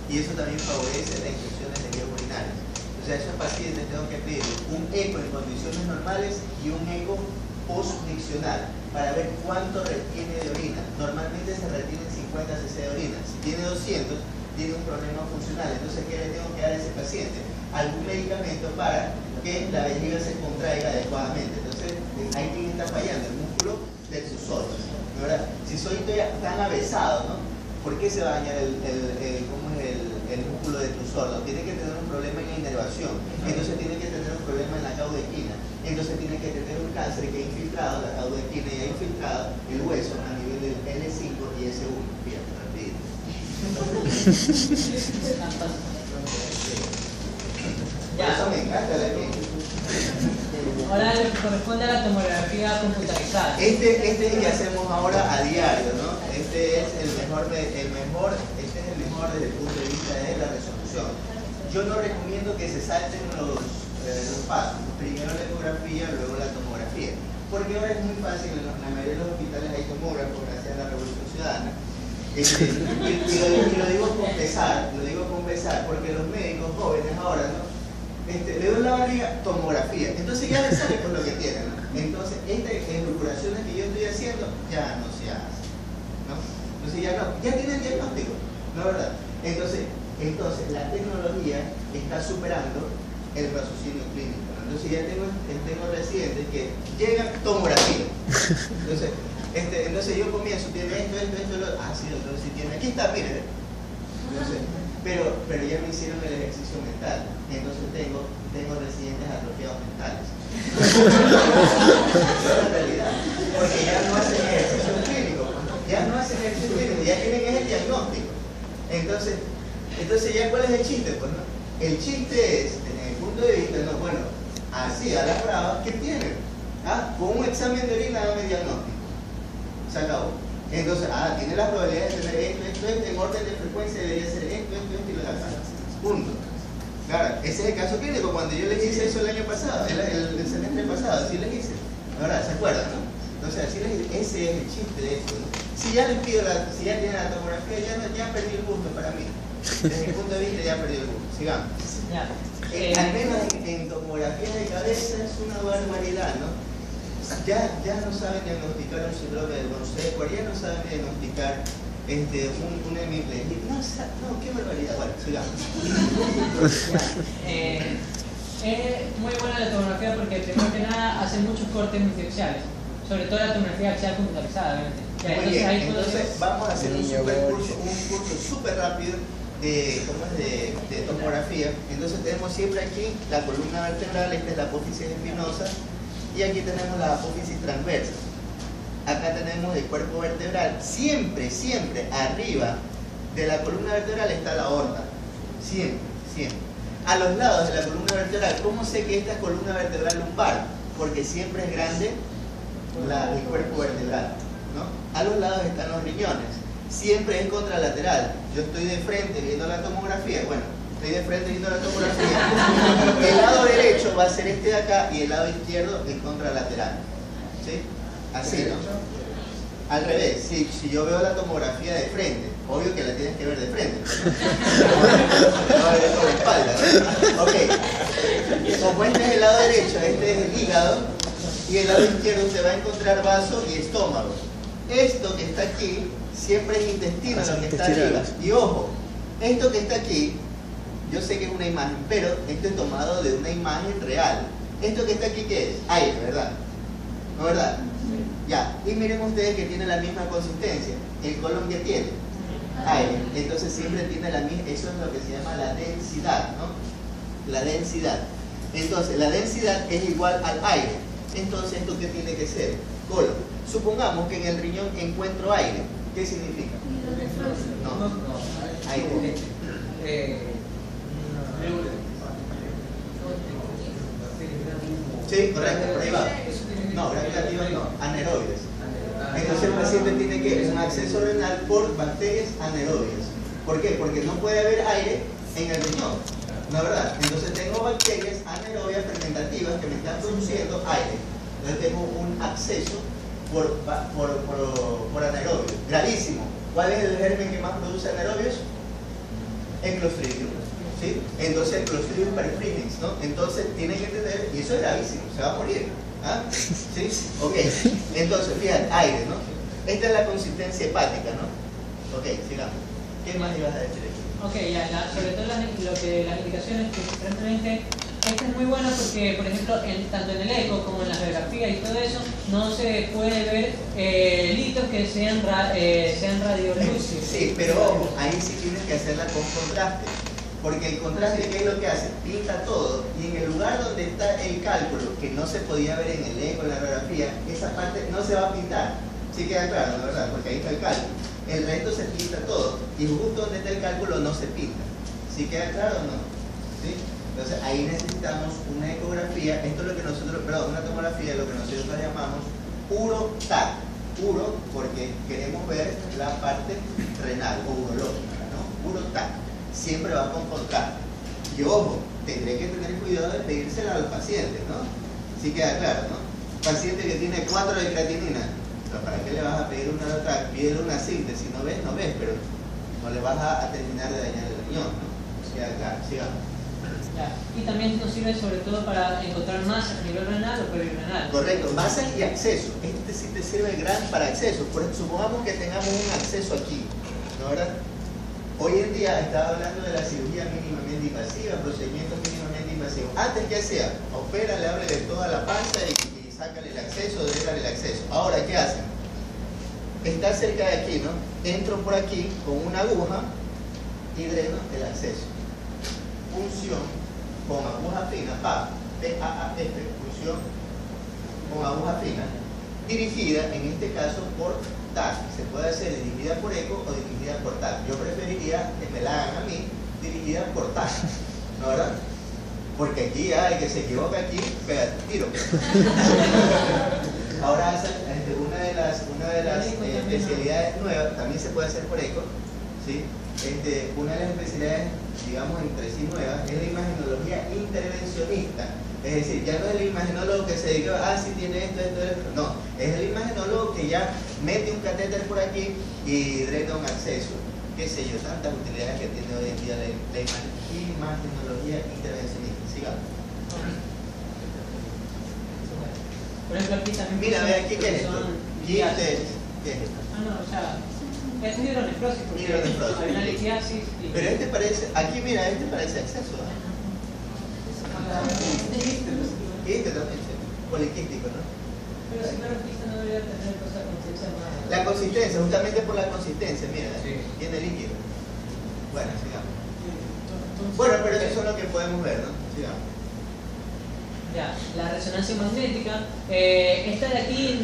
y eso también favorece las infecciones de vías urinarias. O sea, a esos pacientes tengo que pedir un eco en condiciones normales y un eco post-miccional para ver cuánto retiene de orina. Normalmente se retienen 50 cc de orina. Si tiene 200, tiene un problema funcional. Entonces, ¿qué le tengo que dar a ese paciente? Algún medicamento para que la vejiga se contraiga adecuadamente. Entonces, ahí quien está fallando, el músculo del susor. ¿Verdad? Si soy tan avesado, ¿no? ¿Por qué se va a dañar el músculo del susor? Tiene que tener un problema en la inervación. Entonces tiene que tener un problema en la caudequina. Entonces tiene que tener un cáncer que ha infiltrado, la caudetina ya ha infiltrado el hueso a nivel del L5 y S1. Fíjate, rapidito. Por eso me encanta la que... Ahora le corresponde a la tomografía computarizada. Este es el que hacemos ahora a diario, ¿no? Este es el mejor desde el punto de vista de la resolución. Yo no recomiendo que se salten los pasos. Primero la ecografía, luego la tomografía. Porque ahora es muy fácil, en la mayoría de los hospitales hay tomógrafos gracias a la Revolución Ciudadana. Y lo digo con pesar, porque los médicos jóvenes ahora, ¿no? Le doy la barriga, tomografía. Entonces ya le sale con lo que tiene, ¿no? Entonces, estas elucubraciones que yo estoy haciendo ya no se hacen, ¿no? Entonces ya tienen diagnóstico, ¿no es verdad? Entonces la tecnología está superando el raciocinio clínico, ¿no? Entonces ya tengo residentes que llegan tomografía. Entonces yo comienzo, tiene esto, sí, doctor, sí tiene, aquí está, mire. Entonces, pero ya me hicieron el ejercicio mental, entonces tengo residentes atrofiados mentales. Esa es la realidad, porque ya no hacen ejercicio clínico, ya tienen ese diagnóstico. Entonces ya ¿cuál es el chiste? Pues, ¿no? El chiste es, desde mi punto de vista, no, bueno, así a la brava, ¿qué tienen? Con un examen de orina dame diagnóstico. Se acabó. Entonces, tiene la probabilidad de tener esto, en orden de frecuencia debería ser esto y lo demás. Punto. Claro, ese es el caso clínico. Cuando yo les hice eso el año pasado, el semestre pasado, así les hice. Ahora, ¿se acuerdan, no? Entonces, así les hice. Ese es el chiste de esto, ¿no? Si ya les pido si ya tienen la tomografía, ya perdí el gusto para mí. Desde mi punto de vista, ya perdí el gusto. Sigamos. Al menos en tomografía de cabeza es una barbaridad, ¿no? Ya no saben diagnosticar un síndrome del Gonsé, ya no saben diagnosticar un hemiplegia. No, qué barbaridad. Bueno, sigamos. Es muy buena la tomografía porque primero que nada hace muchos cortes multiaxiales, sobre todo la tomografía axial computarizada, obviamente. Muy bien, entonces vamos a hacer un curso súper rápido de tomografía. Entonces tenemos siempre aquí la columna vertebral, esta es la apófisis espinosa. Y aquí tenemos la apófisis transversa. Acá tenemos el cuerpo vertebral. Siempre arriba de la columna vertebral está la aorta. Siempre. A los lados de la columna vertebral, ¿cómo sé que esta es columna vertebral lumbar? Porque siempre es grande el cuerpo vertebral, ¿no? A los lados están los riñones. Siempre es contralateral. Yo estoy de frente viendo la tomografía. Bueno, estoy de frente viendo la tomografía. El lado derecho va a ser este de acá y el lado izquierdo el contralateral. ¿Sí? Así, ¿no? Al revés, si yo veo la tomografía de frente, obvio que la tienes que ver de frente. No va a ver por la espalda, ¿no? Ok. Como este es el lado derecho, este es el hígado, y el lado izquierdo se va a encontrar vaso y estómago. Esto que está aquí siempre es intestino, lo que está arriba. Y ojo, esto que está aquí, yo sé que es una imagen, pero esto es tomado de una imagen real. Esto que está aquí, ¿qué es? Aire, ¿verdad? ¿No, verdad? Ya, y miren ustedes que tiene la misma consistencia. El colon que tiene aire, entonces siempre tiene la misma, eso es lo que se llama la densidad, ¿no? La densidad. Entonces, la densidad es igual al aire. Entonces, ¿esto qué tiene que ser? Colon. Supongamos que en el riñón encuentro aire. ¿Qué significa? No, aire. Sí, correcto, por ahí va. No, gravitativos no, anaerobias. Entonces el paciente tiene que un acceso renal por bacterias anaerobias. ¿Por qué? Porque no puede haber aire en el riñón, ¿no es verdad? Entonces tengo bacterias anaerobias fermentativas que me están produciendo aire. Entonces tengo un acceso por anaerobios. Gravísimo. ¿Cuál es el germen que más produce anaerobios? El Clostridium. ¿Sí? Entonces el Clostridium perfringens, ¿no? Entonces tiene que tener, y eso es gravísimo, se va a morir. ¿Sí? Ok. Entonces, fíjate, aire, ¿no? Esta es la consistencia hepática, ¿no? Ok, sigamos. ¿Qué más ibas a decir aquí? Ok, ya, sobre todo las indicaciones que preferentemente, esta es muy buena porque, por ejemplo, tanto en el eco como en la radiografía y todo eso, no se puede ver litos que sean radiolúcidos. Sí, pero ojo, ahí sí tienes que hacerla con contraste. Porque el contraste, ¿qué es lo que hace? Pinta todo, y en el lugar donde está el cálculo, que no se podía ver en el eco, en la radiografía, esa parte no se va a pintar. ¿Sí queda claro, no, verdad? Porque ahí está el cálculo. El resto se pinta todo, y justo donde está el cálculo no se pinta. ¿Sí queda claro o no? ¿Sí? Entonces ahí necesitamos una ecografía, esto es lo que nosotros, perdón, una tomografía, lo que nosotros llamamos UroTAC. Uro porque queremos ver la parte renal o urológica, ¿no? UroTAC. Siempre va con contraste. Y ojo, tendré que tener cuidado de pedírsela al paciente, ¿no? Sí queda claro, ¿no? Paciente que tiene 4 de creatinina, pero ¿para qué le vas a pedir una UroTAC? Pídele una síntesis, no ves, pero no le vas a terminar de dañar el riñón, ¿no? Queda claro, sigamos. Ya. Y también nos sirve sobre todo para encontrar masas a nivel renal o perirenal. Correcto, masas y acceso. Este sí te sirve gran para acceso. Supongamos que tengamos un acceso aquí, ¿no, verdad? Hoy en día estaba hablando de la cirugía mínimamente invasiva, procedimientos mínimamente invasivos. Antes, ¿qué hacía? Opérale, ábrele toda la panza y sácale el acceso, drégale el acceso. Ahora, ¿qué hacen? Está cerca de aquí, ¿no? Entro por aquí con una aguja y dreno el acceso. Punción con aguja fina, P-A-A-F, punción con aguja fina, dirigida en este caso por TAC. Se puede hacer dirigida por eco o dirigida por TAC. Yo preferiría que me la hagan a mí dirigida por TAC, ¿no, verdad? Porque aquí hay que se equivoca aquí, pega tiro. Ahora una de las especialidades nuevas también se puede hacer por eco, ¿sí? Una de las especialidades, digamos, entre sí nuevas, es la imagenología intervencionista. Es decir, ya no es el imagenólogo que se dedica, si tiene esto. No, es el imagenólogo que ya mete un catéter por aquí y drena un acceso. Qué sé yo, tantas utilidades que tiene hoy en día la imagenología intervencionista. Sigamos. Por ejemplo, aquí también. Mira, ve aquí qué es esto. ¿Qué es esto? O sea, es hidronefrosis, porque Hidronefrosis. hay una litiasis. Pero este parece, aquí mira, este parece acceso, ¿no? Y este también, poliquístico, ¿no? Pero si no, el artista no debería tener cosa consistencia más. La consistencia, justamente por la consistencia, mira, Sí. tiene líquido. Bueno, sigamos. Bueno, pero eso es lo que podemos ver, ¿no? Sigamos. Ya, la resonancia magnética, esta de aquí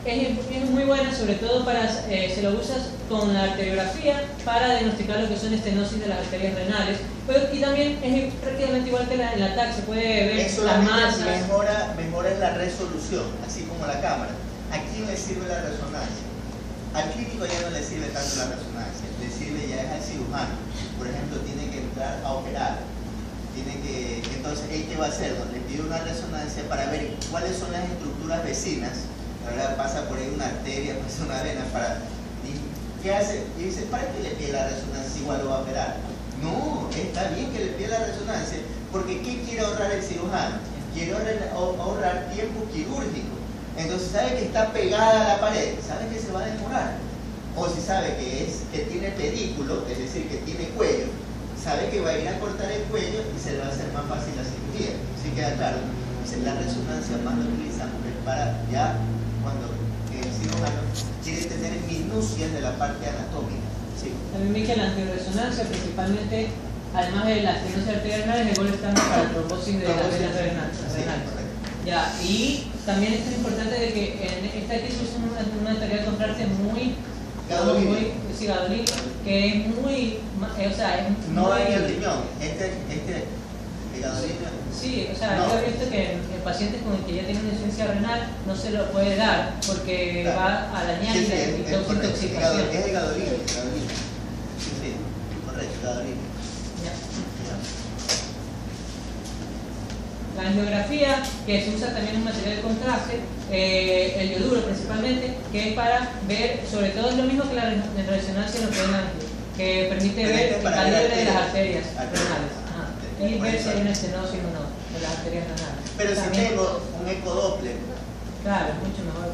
es muy buena, sobre todo para, se lo usas con la arteriografía para diagnosticar lo que son estenosis de las arterias renales, pero, y también es prácticamente igual que en la TAC, se puede ver Eso las masas. mejora la resolución, así como la cámara. Aquí le sirve la resonancia. Al clínico ya no le sirve tanto la resonancia, le sirve ya es al cirujano. Por ejemplo, tiene que entrar a operar. Entonces, ¿él qué va a hacer? Le pide una resonancia para ver cuáles son las estructuras vecinas. La verdad, pasa por ahí una arteria, pasa una vena, ¿qué hace? Y dice, ¿para qué le pide la resonancia si igual lo va a operar? No, está bien que le pida la resonancia, porque ¿qué quiere ahorrar el cirujano? Quiere ahorrar tiempo quirúrgico. Entonces sabe que está pegada a la pared, sabe que se va a demorar. O si sabe que tiene pedículo, es decir, que tiene cuello, sabe que va a ir a cortar el cuello y se le va a hacer más fácil la cirugía. ¿Sí queda claro? Entonces, la resonancia más lo utilizamos es para ya cuando el cirujano quiere tener minucias de la parte anatómica. ¿Sí? También vi que la antiresonancia, principalmente, además de las estenosis arteriales renales, el gol está para el trombosis de las venas renales. Sí, correcto. Ya, y también esto es importante de que en esta aquí se usa una teoría de contraste muy gadolíneo, que es muy, o sea, es no muy, en el riñón, el gadolíneo. Sí, o sea, No. yo he visto que en pacientes con el que ya tienen una insuficiencia renal no se lo puede dar porque Claro. va a dañar Sí, la es correcto. intoxicación. Es el gadolíneo. Sí, correcto, gadolíneo. Ya. La angiografía, que se usa también en material de contraste, el yoduro principalmente, que es para ver, sobre todo es lo mismo que la resonancia longitudinal, que permite Pero ver este es el para ver calibre de las arterias. arterias renales. Ajá. Y ver si hay una estenosis o no de las arterias renales. Pero si También, tengo un ecodoppler, claro, es mucho mejor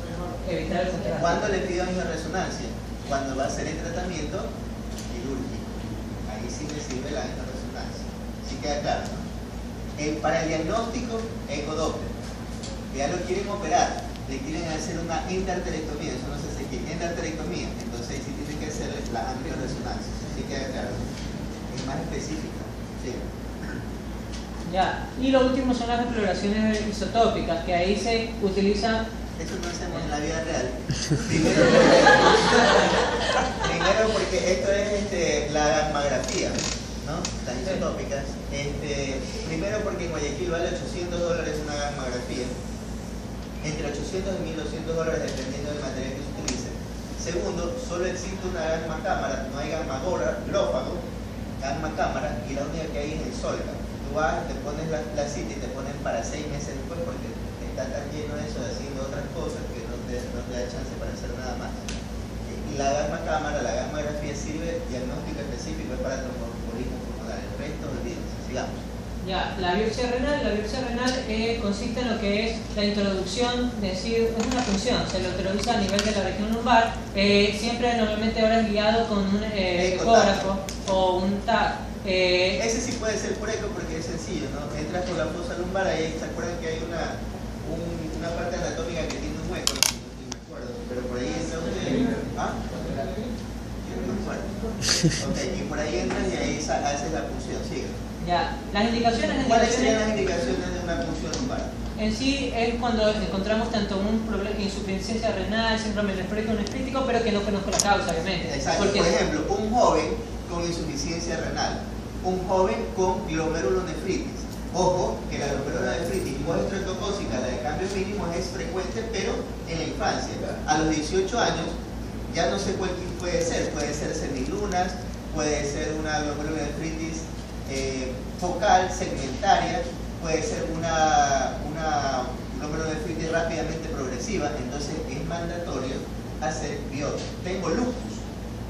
evitar el contraste. ¿cuándo le pido una resonancia? Cuando va a hacer el tratamiento quirúrgico. Ahí sí me sirve la resonancia. ¿Sí queda claro, no? Para el diagnóstico, ecodoppler. Ya lo quieren operar, le quieren hacer una endarterectomía, eso no se hace aquí, endarterectomía. Entonces ahí sí tienen que hacer la angioresonancia. ¿Sí queda claro? más específica. Sí. Ya, y lo último son las exploraciones isotópicas, que ahí se utiliza. Eso no hacemos en la vida real. Primero porque esto es la gammagrafía, ¿no? Las isotópicas. Primero porque en Guayaquil vale $800 una gammagrafía. Entre $800 y $1.200 dependiendo del material que se utilice. Segundo, solo existe una gamma cámara, no hay gamma glófago, gamma cámara, y la única que hay es el Solca. Tú vas, te pones la cita y te ponen para 6 meses después porque está tan lleno eso de haciendo otras cosas que no te da chance para hacer nada más. Y la gamma cámara, la gammagrafía sirve diagnóstico específico, es para tromboembolismo pulmonar. El resto, olvídense, sigamos. Ya, la biopsia renal consiste en lo que es la introducción, es decir, es una función, se lo introduce a nivel de la región lumbar, siempre normalmente ahora es guiado con un ecógrafo o un TAC. Ese sí puede ser por eco porque es sencillo, ¿no? Entras por la fosa lumbar, ahí se acuerdan que hay una parte anatómica que tiene un hueco, no me acuerdo, pero por ahí entra usted. ¿Ah? No me acuerdo. Ok, y por ahí entras y ahí haces la función, sigue. Ya, las indicaciones. ¿Cuáles serían las indicaciones de una punción lumbar? En sí es cuando encontramos tanto un problema de insuficiencia renal, síndrome nefrótico nefrítico, pero que no conozco la causa, obviamente. Exacto. Porque por ejemplo, un joven con insuficiencia renal, un joven con glomerulonefritis. Ojo, que la glomerulonefritis postestreptocócica, la de cambio mínimo, es frecuente, pero en la infancia. A los 18 años, ya no sé cuál puede ser semilunas, puede ser una glomerulonefritis focal, segmentaria, puede ser una glomerulonefritis rápidamente progresiva, entonces es mandatorio hacer biopsia. Tengo lupus.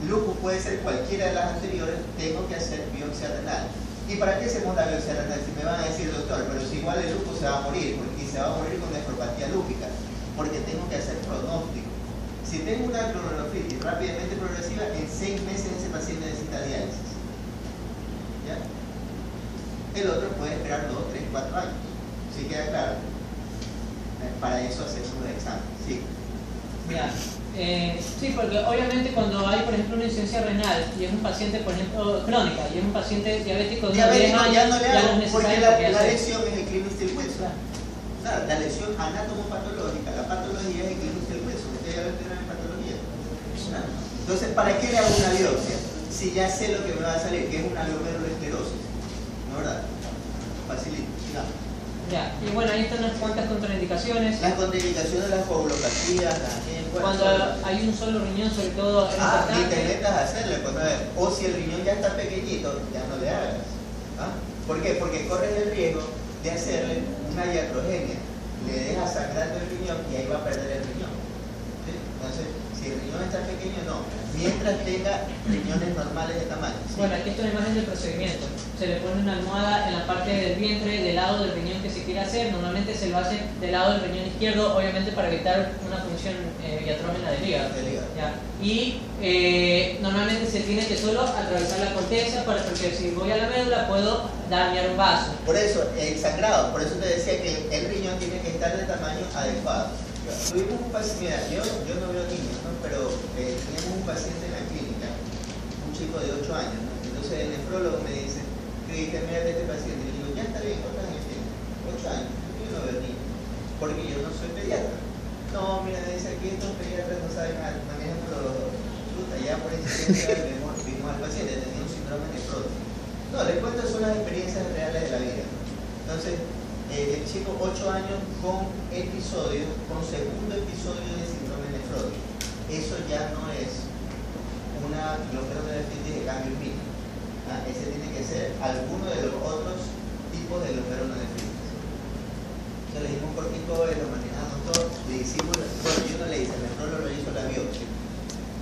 Lupus puede ser cualquiera de las anteriores, tengo que hacer biopsia renal. ¿Y para qué hacemos la biopsia renal? Si me van a decir, doctor, pero si igual el lupus se va a morir, y se va a morir con nefropatía lúpica, porque tengo que hacer pronóstico. Si tengo una glomerulonefritis rápidamente progresiva, en 6 meses ese paciente necesita diálisis. ¿Ya? El otro puede esperar 2, 3, 4 años. ¿Sí queda claro? Para eso hacemos un examen. Sí. Ya. Sí, porque obviamente cuando hay, por ejemplo, una insuficiencia renal y es un paciente, por ejemplo, crónica, y es un paciente diabético de 10 años, ya no le hago, no es porque necesario la lesión es el clínico del hueso. Claro, la lesión anatomopatológica, la patología es el clínico del hueso. Usted ya ve una patología. Entonces, ¿para qué le hago una biopsia? Si ya sé lo que me va a salir, que es una glomerulosclerosis. ¿No verdad? Facilito, sigamos. Ya, y bueno, ahí están unas cuantas contraindicaciones. Las contraindicaciones, las coagulopatías, cuando hay un solo riñón, sobre todo, es ni te importante. metas a hacerle, pues, o si el riñón ya está pequeñito, ya no le hagas. ¿Ah? ¿Por qué? Porque corres el riesgo de hacerle una iatrogenia. Le dejas sangrando el riñón y ahí va a perder el riñón. ¿Sí? Entonces, si el riñón está pequeño, no. Mientras tenga riñones normales de tamaño. ¿Sí? Bueno, aquí está una imagen del procedimiento. Se le pone una almohada en la parte del vientre, del lado del riñón que se quiere hacer. Normalmente se lo hace del lado del riñón izquierdo, obviamente para evitar una función diatrógena del hígado. ¿Ya? Y normalmente se tiene que solo atravesar la corteza, porque si voy a la médula puedo dañar un vaso. Por eso, el sangrado, por eso te decía que el riñón tiene que estar de tamaño adecuado. Tuvimos un paciente, mira, yo no veo niños, ¿no? Pero teníamos un paciente en la clínica, un chico de 8 años, ¿no? Entonces el nefrólogo me dice, mira este paciente, y le digo, ya está bien, ¿cuántos años tiene? 8 años, yo no veo niños, porque yo no soy pediatra. No, mira, dice aquí estos pediatras no saben nada, manejan fruta, ya por incidencia vimos al paciente, tenía un síndrome nefrótico. No, les cuento, son las experiencias reales de la vida, ¿no? Entonces, el chico 8 años con segundo episodio de síndrome nefrótico. Eso ya no es una glomerulonefritis de cambio mínimo. Ese tiene que ser alguno de los otros tipos de glomerulonefritis. Entonces le dimos corticoides, lo manejamos todo, le hicimos, bueno, yo no le hice, el nefrólogo lo hizo la biopsia.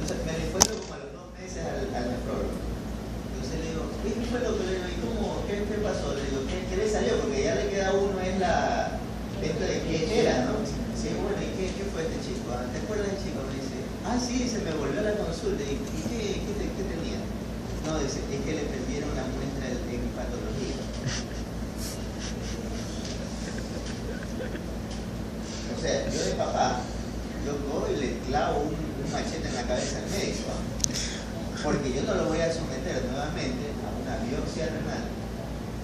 Entonces me le encuentro como a los 2 meses al nefrólogo. Entonces le digo, ¿qué fue lo que le digo? ¿Y cómo? ¿Qué pasó? Le digo, ¿qué le salió? Porque ya le queda uno en esto de quién era, ¿no? Sí, bueno, ¿y qué fue este chico? ¿Te acuerdas del chico? Me dice, sí, se me volvió a la consulta. ¿Y qué tenía? No, dice, es que le perdieron la muestra en patología. O sea, yo de papá, yo cojo y le clavo un machete en la cabeza al médico, ¿no? Porque yo no lo voy a someter nuevamente a una biopsia renal.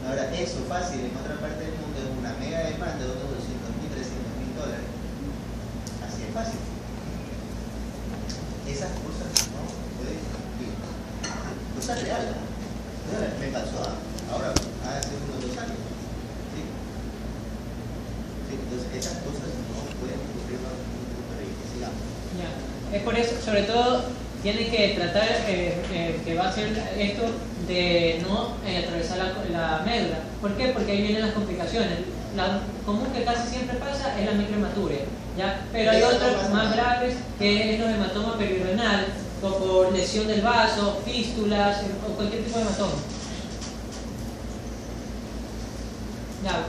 Ahora, eso fácil en otra parte del mundo es una mega demanda de unos $200.000, $300.000. Así es fácil. Esas cosas no pueden cumplir. Cosas reales. Me pasó ahora, hace unos 2 años. ¿Sí? Sí, entonces, esas cosas no pueden cumplir bajo ningún punto de vista. Sigamos. Ya. Es por eso, sobre todo, tienen que tratar que va a ser esto de no atravesar la médula. ¿Por qué? Porque ahí vienen las complicaciones. La común que casi siempre pasa es la microhematuria, ¿ya? Pero hay otras más graves que es los hematomas perirenal, o por lesión del vaso, fístulas o cualquier tipo de hematoma. Ya.